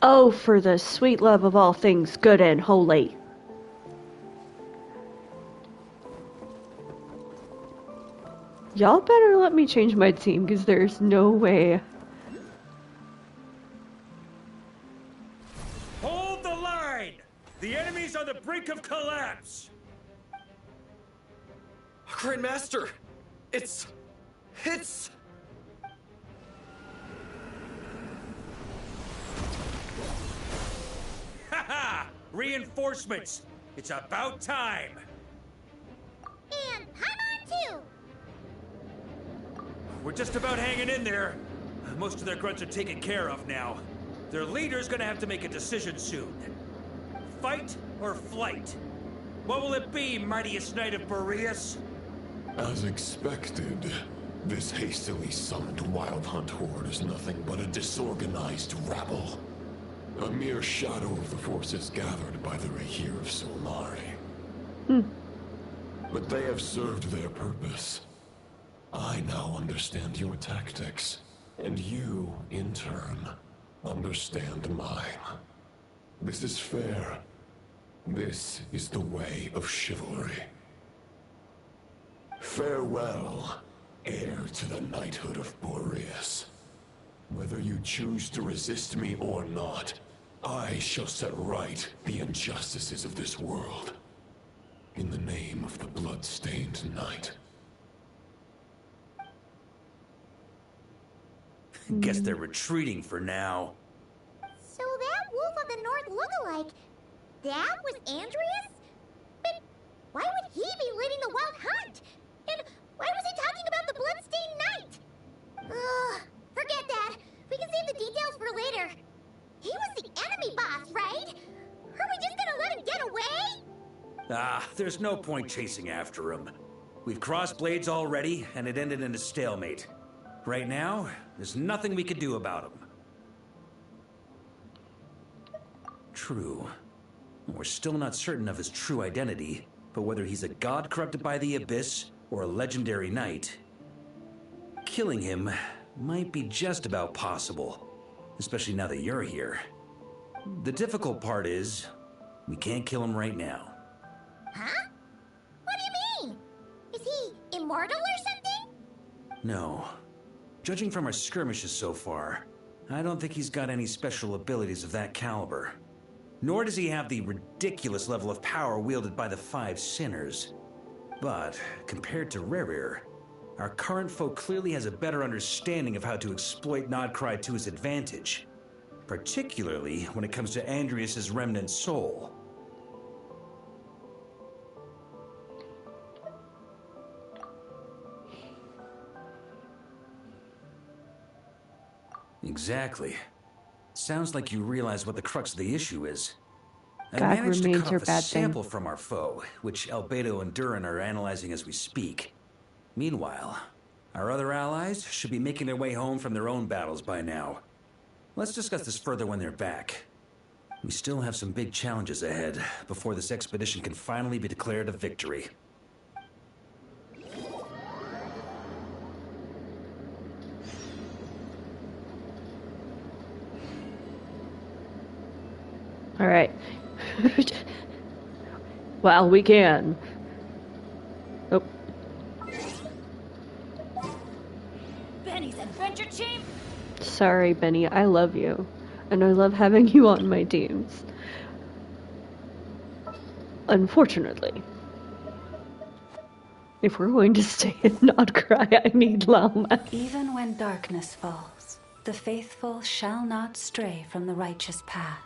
Oh, for the sweet love of all things good and holy. Y'all better let me change my team, because there's no way. Hold the line! The enemy's on the brink of collapse! Grandmaster! It's... Haha! Reinforcements! It's about time! And I'm on too! We're just about hanging in there. Most of their grunts are taken care of now. Their leader's gonna have to make a decision soon. Fight or flight? What will it be, mightiest knight of Boreas? As expected, this hastily summoned Wild Hunt horde is nothing but a disorganized rabble. A mere shadow of the forces gathered by the Rahir of Solnari. But they have served their purpose. I now understand your tactics, and you, in turn, understand mine. This is fair. This is the way of chivalry. Farewell, heir to the knighthood of Boreas. Whether you choose to resist me or not, I shall set right the injustices of this world. In the name of the blood-stained knight. Guess they're retreating for now. So that Wolf of the North lookalike, that was Andreas? But why would he be leading the Wild Hunt? And why was he talking about the Bloodstained Knight? Ugh, forget that. We can save the details for later. He was the enemy boss, right? Are we just gonna let him get away? There's no point chasing after him. We've crossed blades already, and it ended in a stalemate. Right now, there's nothing we can do about him. True. We're still not certain of his true identity, but whether he's a god corrupted by the Abyss or a legendary knight, killing him might be just about possible, especially now that you're here. The difficult part is, we can't kill him right now. Huh? What do you mean? Is he immortal or something? No. Judging from our skirmishes so far, I don't think he's got any special abilities of that caliber. Nor does he have the ridiculous level of power wielded by the Five Sinners. But, compared to Rerir, our current foe clearly has a better understanding of how to exploit Nodcry to his advantage. Particularly when it comes to Andreas' remnant soul. Exactly. Sounds like you realize what the crux of the issue is. I God managed to remains cuff her a bad thing. sample from our foe, which Albedo and Durin are analyzing as we speak. Meanwhile, our other allies should be making their way home from their own battles by now. Let's discuss this further when they're back. We still have some big challenges ahead before this expedition can finally be declared a victory. All right. Well, we can. Oh. Benny's adventure team? Sorry, Benny. I love you. And I love having you on my teams. Unfortunately. If we're going to stay in Nodcry, I need Lalma. Even when darkness falls, the faithful shall not stray from the righteous path.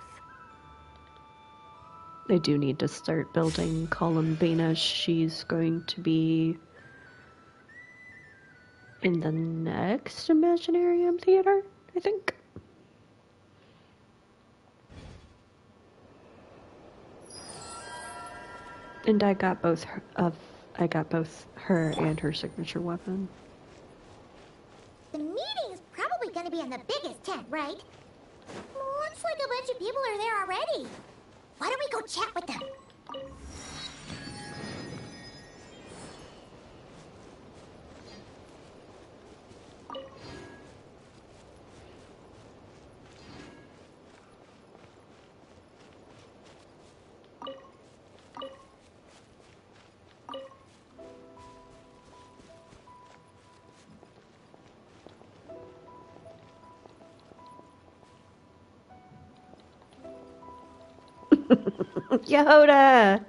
I do need to start building Columbina. She's going to be in the next Imaginarium Theater, I think. And I got both her and her signature weapon. The meeting's probably gonna be in the biggest tent, right? Looks like a bunch of people are there already. Why don't we go chat with them? Yehoda!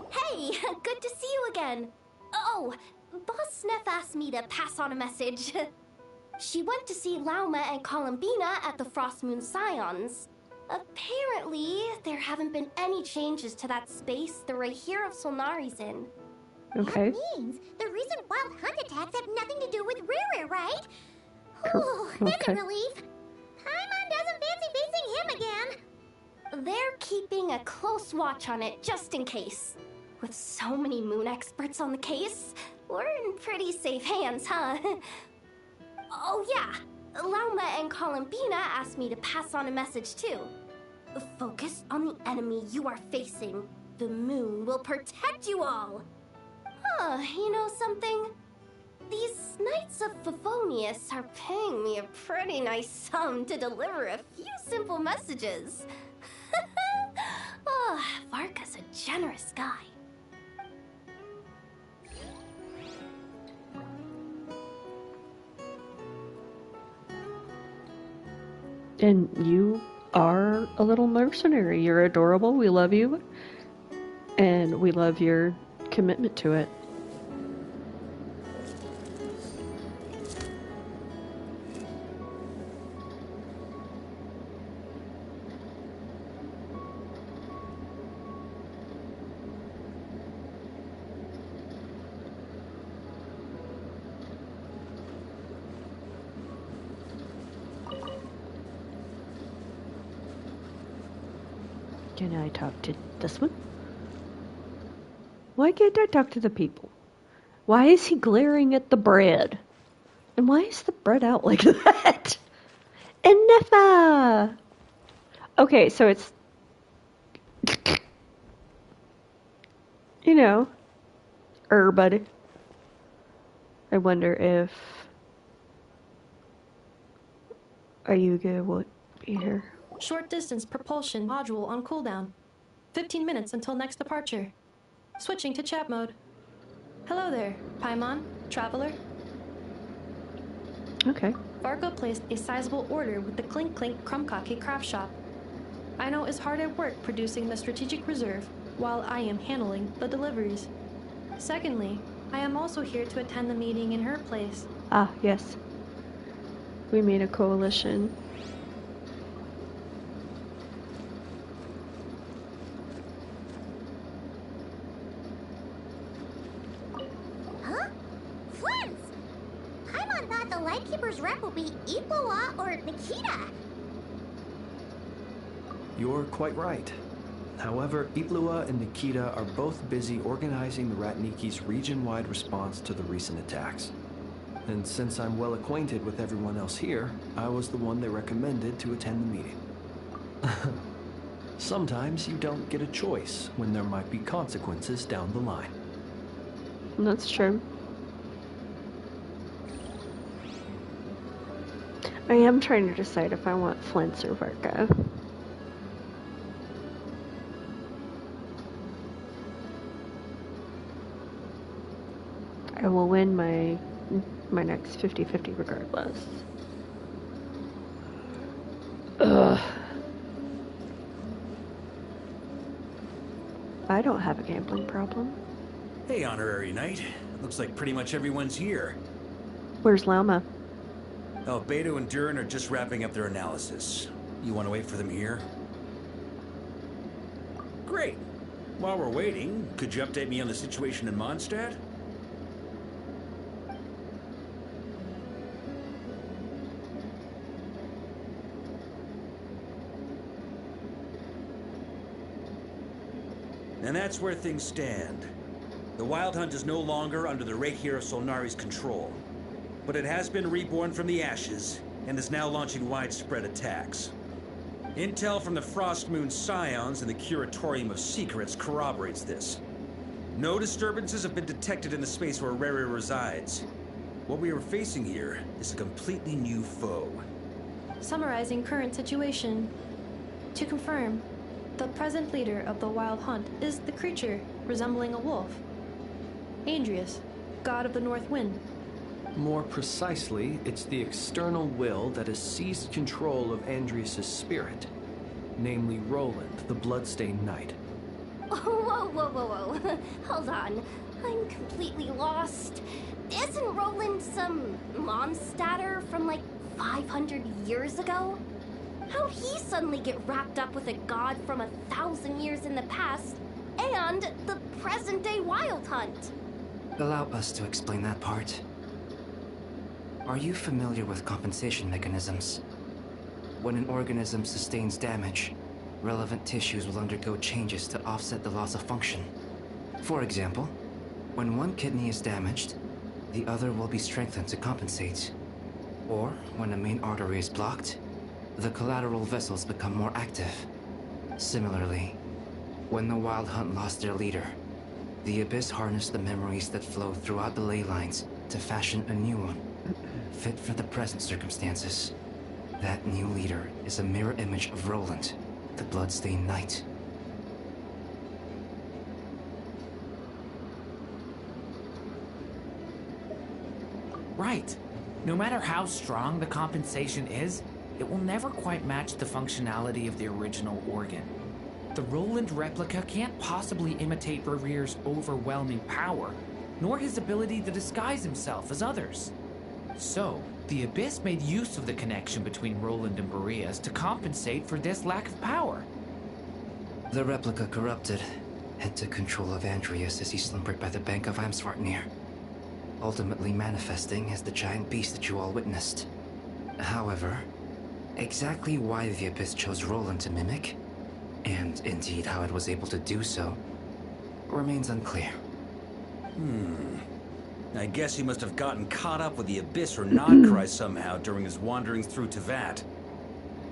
Hey, good to see you again. Oh, Boss Sneff asked me to pass on a message. She went to see Lauma and Columbina at the Frost Moon Scions. Apparently, there haven't been any changes to that space the Rahir of Solnari's in. Okay. That means the recent wild hunt attacks have nothing to do with Riri, right? Cool. That's Okay. a relief. Paimon doesn't fancy facing him again. They're keeping a close watch on it just in case. With so many moon experts on the case, we're in pretty safe hands, huh? Oh yeah, Lauma and Columbina asked me to pass on a message too. Focus on the enemy you are facing. The moon will protect you all. Huh, you know something? These Knights of Favonius are paying me a pretty nice sum to deliver a few simple messages. Oh, Varka's a generous guy. And you are a little mercenary. You're adorable. We love you. And we love your commitment to it. Can I talk to this one? Why can't I talk to the people? Why is he glaring at the bread? And why is the bread out like that? Enough! Okay, so it's... You know, everybody. I wonder if... Ayuga would be here. Short distance propulsion module on cooldown. 15 minutes until next departure. Switching to chat mode. Hello there, Paimon, Traveler. Okay. Varka placed a sizable order with the Clink Clink Krumkake craft shop. Aino is hard at work producing the strategic reserve, while I am handling the deliveries. Secondly, I am also here to attend the meeting in her place. Ah, yes. We made a coalition. Huh? Flint! Paimon thought the Lightkeeper's rep will be Ipoa or Nikita. You're quite right. However, Iplua and Nikita are both busy organizing the Ratniki's region-wide response to the recent attacks. And since I'm well acquainted with everyone else here, I was the one they recommended to attend the meeting. Sometimes you don't get a choice when there might be consequences down the line. That's true. I am trying to decide if I want Flint's or Varka. I will win my next 50-50 regardless. Ugh. I don't have a gambling problem. Hey, Honorary Knight. Looks like pretty much everyone's here. Where's Lauma? Oh, Beto and Durin are just wrapping up their analysis. You want to wait for them here? Great. While we're waiting, could you update me on the situation in Mondstadt? And that's where things stand. The Wild Hunt is no longer under the Reikir of Solnari's control, but it has been reborn from the ashes and is now launching widespread attacks. Intel from the Frostmoon Scions and the Curatorium of Secrets corroborates this. No disturbances have been detected in the space where Rere resides. What we are facing here is a completely new foe. Summarizing current situation. To confirm, the present leader of the Wild Hunt is the creature resembling a wolf. Andrius, god of the North Wind. More precisely, it's the external will that has seized control of Andrius' spirit, namely Roland, the Bloodstained Knight. Whoa. Hold on. I'm completely lost. Isn't Roland some Mondstatter from like 500 years ago? How'd he suddenly get wrapped up with a god from 1,000 years in the past and the present-day Wild Hunt? Allow us to explain that part. Are you familiar with compensation mechanisms? When an organism sustains damage, relevant tissues will undergo changes to offset the loss of function. For example, when one kidney is damaged, the other will be strengthened to compensate. Or, when a main artery is blocked, the collateral vessels become more active. Similarly, when the Wild Hunt lost their leader, the Abyss harnessed the memories that flow throughout the ley lines to fashion a new one, fit for the present circumstances. That new leader is a mirror image of Roland, the Bloodstained Knight. Right. No matter how strong the compensation is, it will never quite match the functionality of the original organ. The Roland replica can't possibly imitate Rere's overwhelming power, nor his ability to disguise himself as others. So, the Abyss made use of the connection between Roland and Boreas to compensate for this lack of power. The replica corrupted and took control of Andrius as he slumbered by the bank of Amsvartnir, ultimately manifesting as the giant beast that you all witnessed. However, exactly why the Abyss chose Roland to mimic, and indeed how it was able to do so, remains unclear. I guess he must have gotten caught up with the Abyss or Nodcry somehow during his wanderings through Tevat.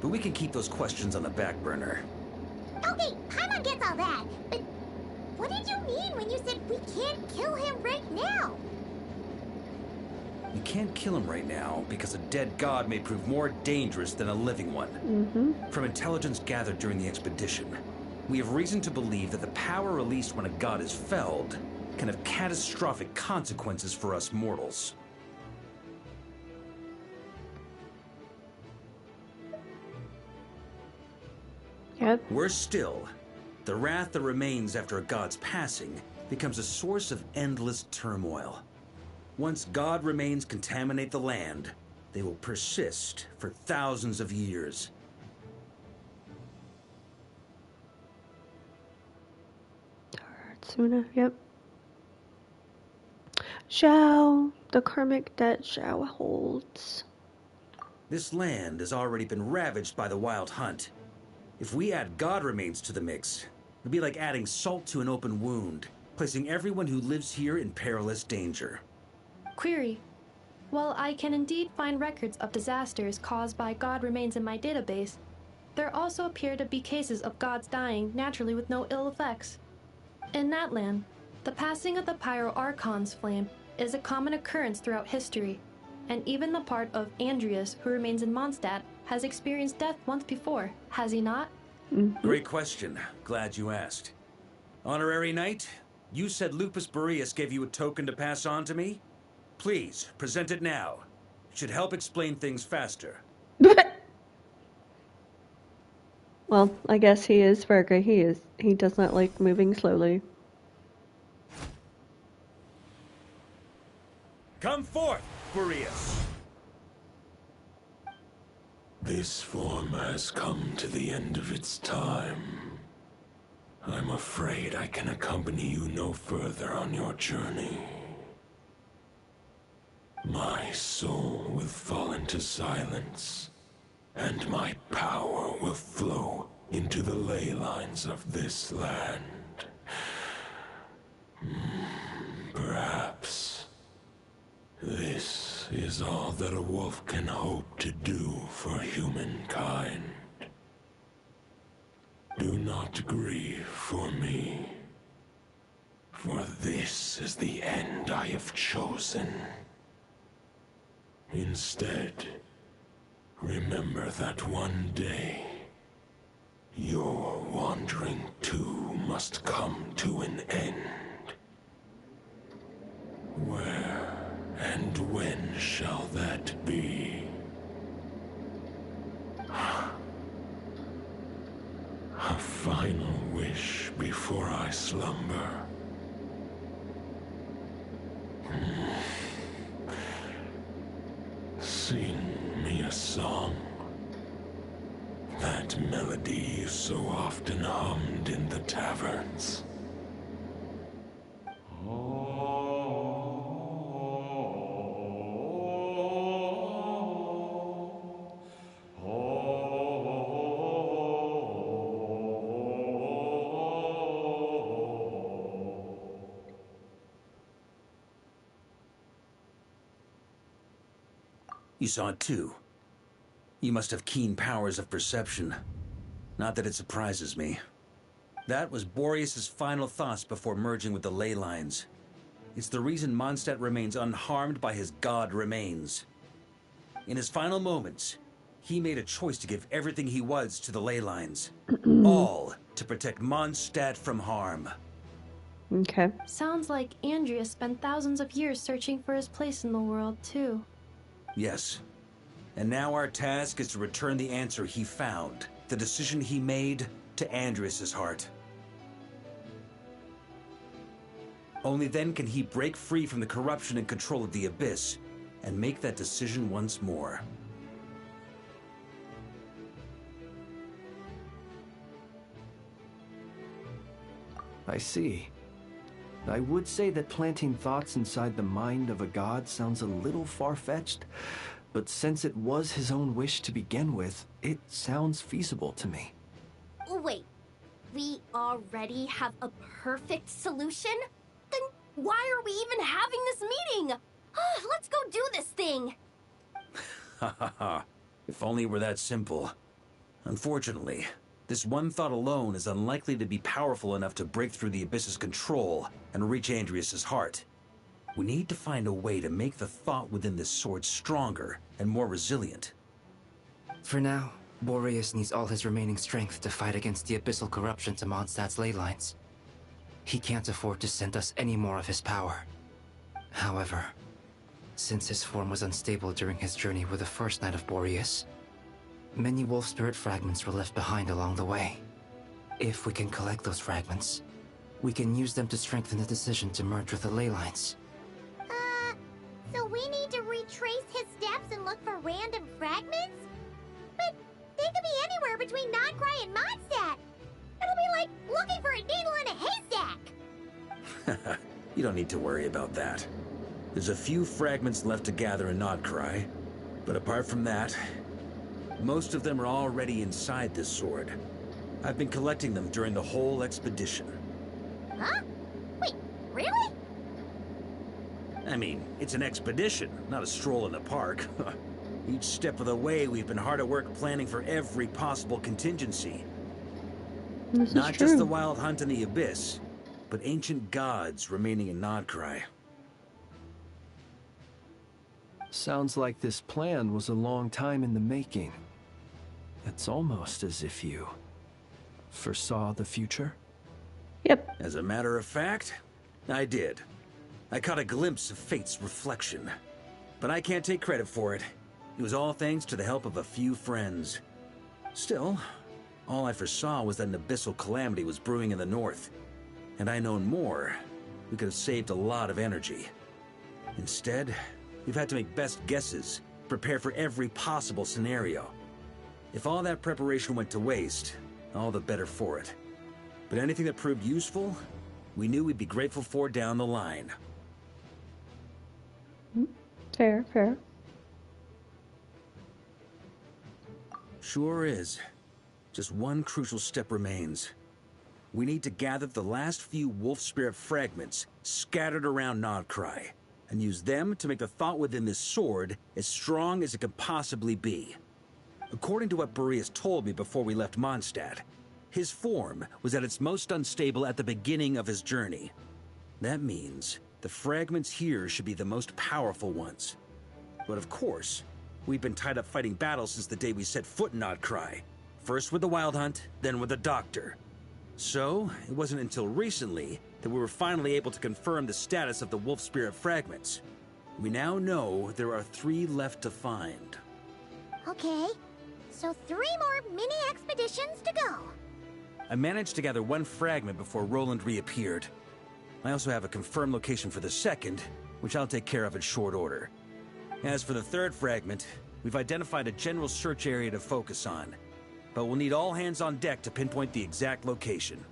But we can keep those questions on the back burner. Okay, Paimon gets all that, but what did you mean when you said we can't kill him right now? You can't kill him right now because a dead god may prove more dangerous than a living one. From intelligence gathered during the expedition, we have reason to believe that the power released when a god is felled can have catastrophic consequences for us mortals. Yep. Worse still, the wrath that remains after a god's passing becomes a source of endless turmoil. Once god remains contaminate the land, they will persist for thousands of years. Tsuna, yep. Zhao, the karmic debt Zhao holds. This land has already been ravaged by the Wild Hunt. If we add god remains to the mix, it'd be like adding salt to an open wound, placing everyone who lives here in perilous danger. Query. While I can indeed find records of disasters caused by god remains in my database, there also appear to be cases of gods dying naturally with no ill effects. In that land, the passing of the Pyro-Archon's flame is a common occurrence throughout history, and even the part of Andrius who remains in Mondstadt has experienced death once before, has he not? Great question. Glad you asked. Honorary Knight, you said Lupus Boreas gave you a token to pass on to me? Please, present it now. Should help explain things faster. Well, I guess he is Varka. He does not like moving slowly. Come forth, Boreas. This form has come to the end of its time. I'm afraid I can accompany you no further on your journey. My soul will fall into silence, and my power will flow into the ley lines of this land. is all that a wolf can hope to do for humankind. Do not grieve for me, for this is the end I have chosen. Instead, remember that one day, your wandering too must come to an end. Where and when shall that be? A final wish before I slumber. Sing me a song. That melody you so often hummed in the taverns. You saw it too. You must have keen powers of perception. Not that it surprises me. That was Boreas's final thoughts before merging with the ley lines. It's the reason Mondstadt remains unharmed by his god remains. In his final moments, he made a choice to give everything he was to the ley lines. All to protect Mondstadt from harm. Okay. Sounds like Andrea spent thousands of years searching for his place in the world, too. Yes. And now our task is to return the answer he found, the decision he made, to Andreas's heart. Only then can he break free from the corruption and control of the Abyss, and make that decision once more. I see. I would say that planting thoughts inside the mind of a god sounds a little far-fetched, but since it was his own wish to begin with, it sounds feasible to me. Wait, we already have a perfect solution? Then why are we even having this meeting? Let's go do this thing! Ha ha ha. If only it were that simple. Unfortunately, this one thought alone is unlikely to be powerful enough to break through the Abyss's control and reach Andreas's heart. We need to find a way to make the thought within this sword stronger and more resilient. For now, Boreas needs all his remaining strength to fight against the abyssal corruption to Mondstadt's ley lines. He can't afford to send us any more of his power. However, since his form was unstable during his journey with the first Knight of Boreas, many wolf spirit fragments were left behind along the way. If we can collect those fragments, we can use them to strengthen the decision to merge with the ley lines. So we need to retrace his steps and look for random fragments? But they could be anywhere between Nodcry and Mondstadt. It'll be like looking for a needle in a haystack. You don't need to worry about that. There's a few fragments left to gather in Nodcry, but apart from that, most of them are already inside this sword. I've been collecting them during the whole expedition. Huh? Wait, really? I mean, it's an expedition, not a stroll in the park. Each step of the way, we've been hard at work planning for every possible contingency. Not just the wild hunt in the Abyss, but ancient gods remaining in Nodcry. Sounds like this plan was a long time in the making. It's almost as if you foresaw the future. Yep. As a matter of fact, I did. I caught a glimpse of fate's reflection. But I can't take credit for it. It was all thanks to the help of a few friends. Still, all I foresaw was that an abyssal calamity was brewing in the north. Had I known more, we could have saved a lot of energy. Instead, we've had to make best guesses, prepare for every possible scenario. If all that preparation went to waste, all the better for it. But anything that proved useful, we knew we'd be grateful for down the line. Fair, fair. Sure is. Just one crucial step remains. We need to gather the last few wolf spirit fragments scattered around Nodcry. and use them to make the thought within this sword as strong as it could possibly be. According to what Boreas told me before we left Mondstadt, his form was at its most unstable at the beginning of his journey. That means the fragments here should be the most powerful ones. But of course, we've been tied up fighting battles since the day we set foot in Nodcry. First with the Wild Hunt, then with the Doctor. So, it wasn't until recently that we were finally able to confirm the status of the Wolf Spirit fragments. We now know there are 3 left to find. Okay, so 3 more mini expeditions to go. I managed to gather 1 fragment before Roland reappeared. I also have a confirmed location for the second, which I'll take care of in short order. As for the 3rd fragment, we've identified a general search area to focus on, but we'll need all hands on deck to pinpoint the exact location.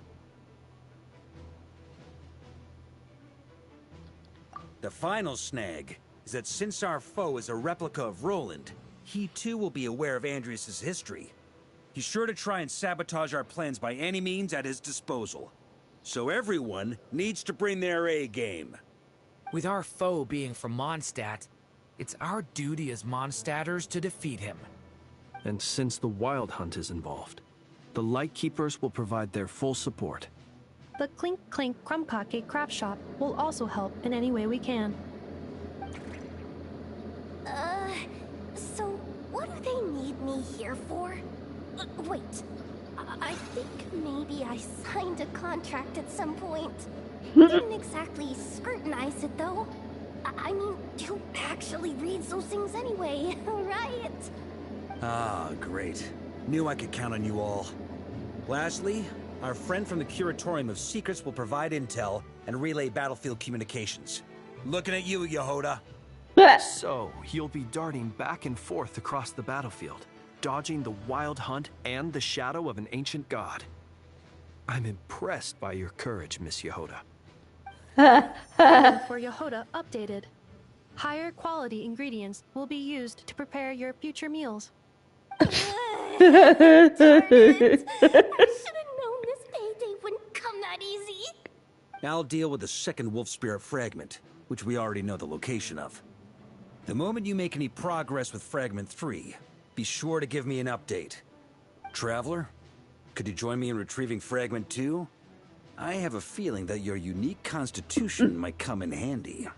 The final snag is that since our foe is a replica of Roland, he too will be aware of Andrias' history. He's sure to try and sabotage our plans by any means at his disposal. So everyone needs to bring their A game. With our foe being from Mondstadt, it's our duty as Mondstadters to defeat him. And since the Wild Hunt is involved, the Lightkeepers will provide their full support. The Clink Clink Krumkake craft shop will also help in any way we can. So what do they need me here for? Wait, I think maybe I signed a contract at some point. Didn't exactly scrutinize it, though. I mean, who actually reads those things anyway, right? Ah, great. Knew I could count on you all. Lastly, our friend from the Curatorium of Secrets will provide intel and relay battlefield communications. Looking at you, Yehoda. So, you'll be darting back and forth across the battlefield, dodging the Wild Hunt and the shadow of an ancient god. I'm impressed by your courage, Miss Yehoda. For Yehoda updated. Higher quality ingredients will be used to prepare your future meals. Darn it. I should have known this payday wouldn't come that easy. I'll deal with the second Wolf Spirit fragment, which we already know the location of. The moment you make any progress with Fragment 3, be sure to give me an update. Traveler, could you join me in retrieving Fragment 2? I have a feeling that your unique constitution might come in handy.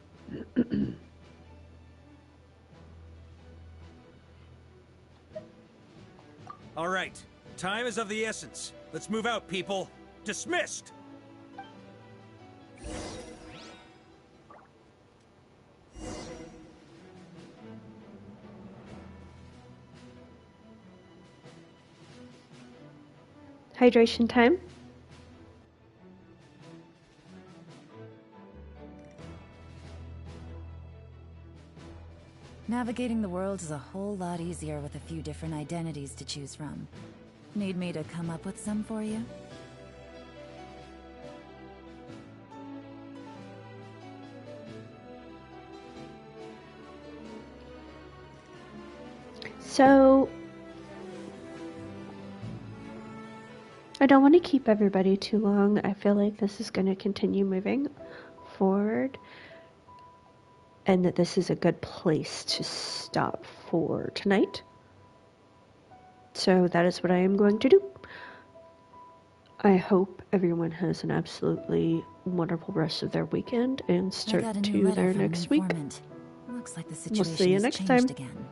All right, time is of the essence. Let's move out, people. Dismissed! Hydration time. Navigating the world is a whole lot easier with a few different identities to choose from. Need me to come up with some for you? So, I don't want to keep everybody too long. I feel like this is going to continue moving forward, and that this is a good place to stop for tonight. So that is what I am going to do. I hope everyone has an absolutely wonderful rest of their weekend and start to their next week. Looks like the We'll situation see you has next changed time. again.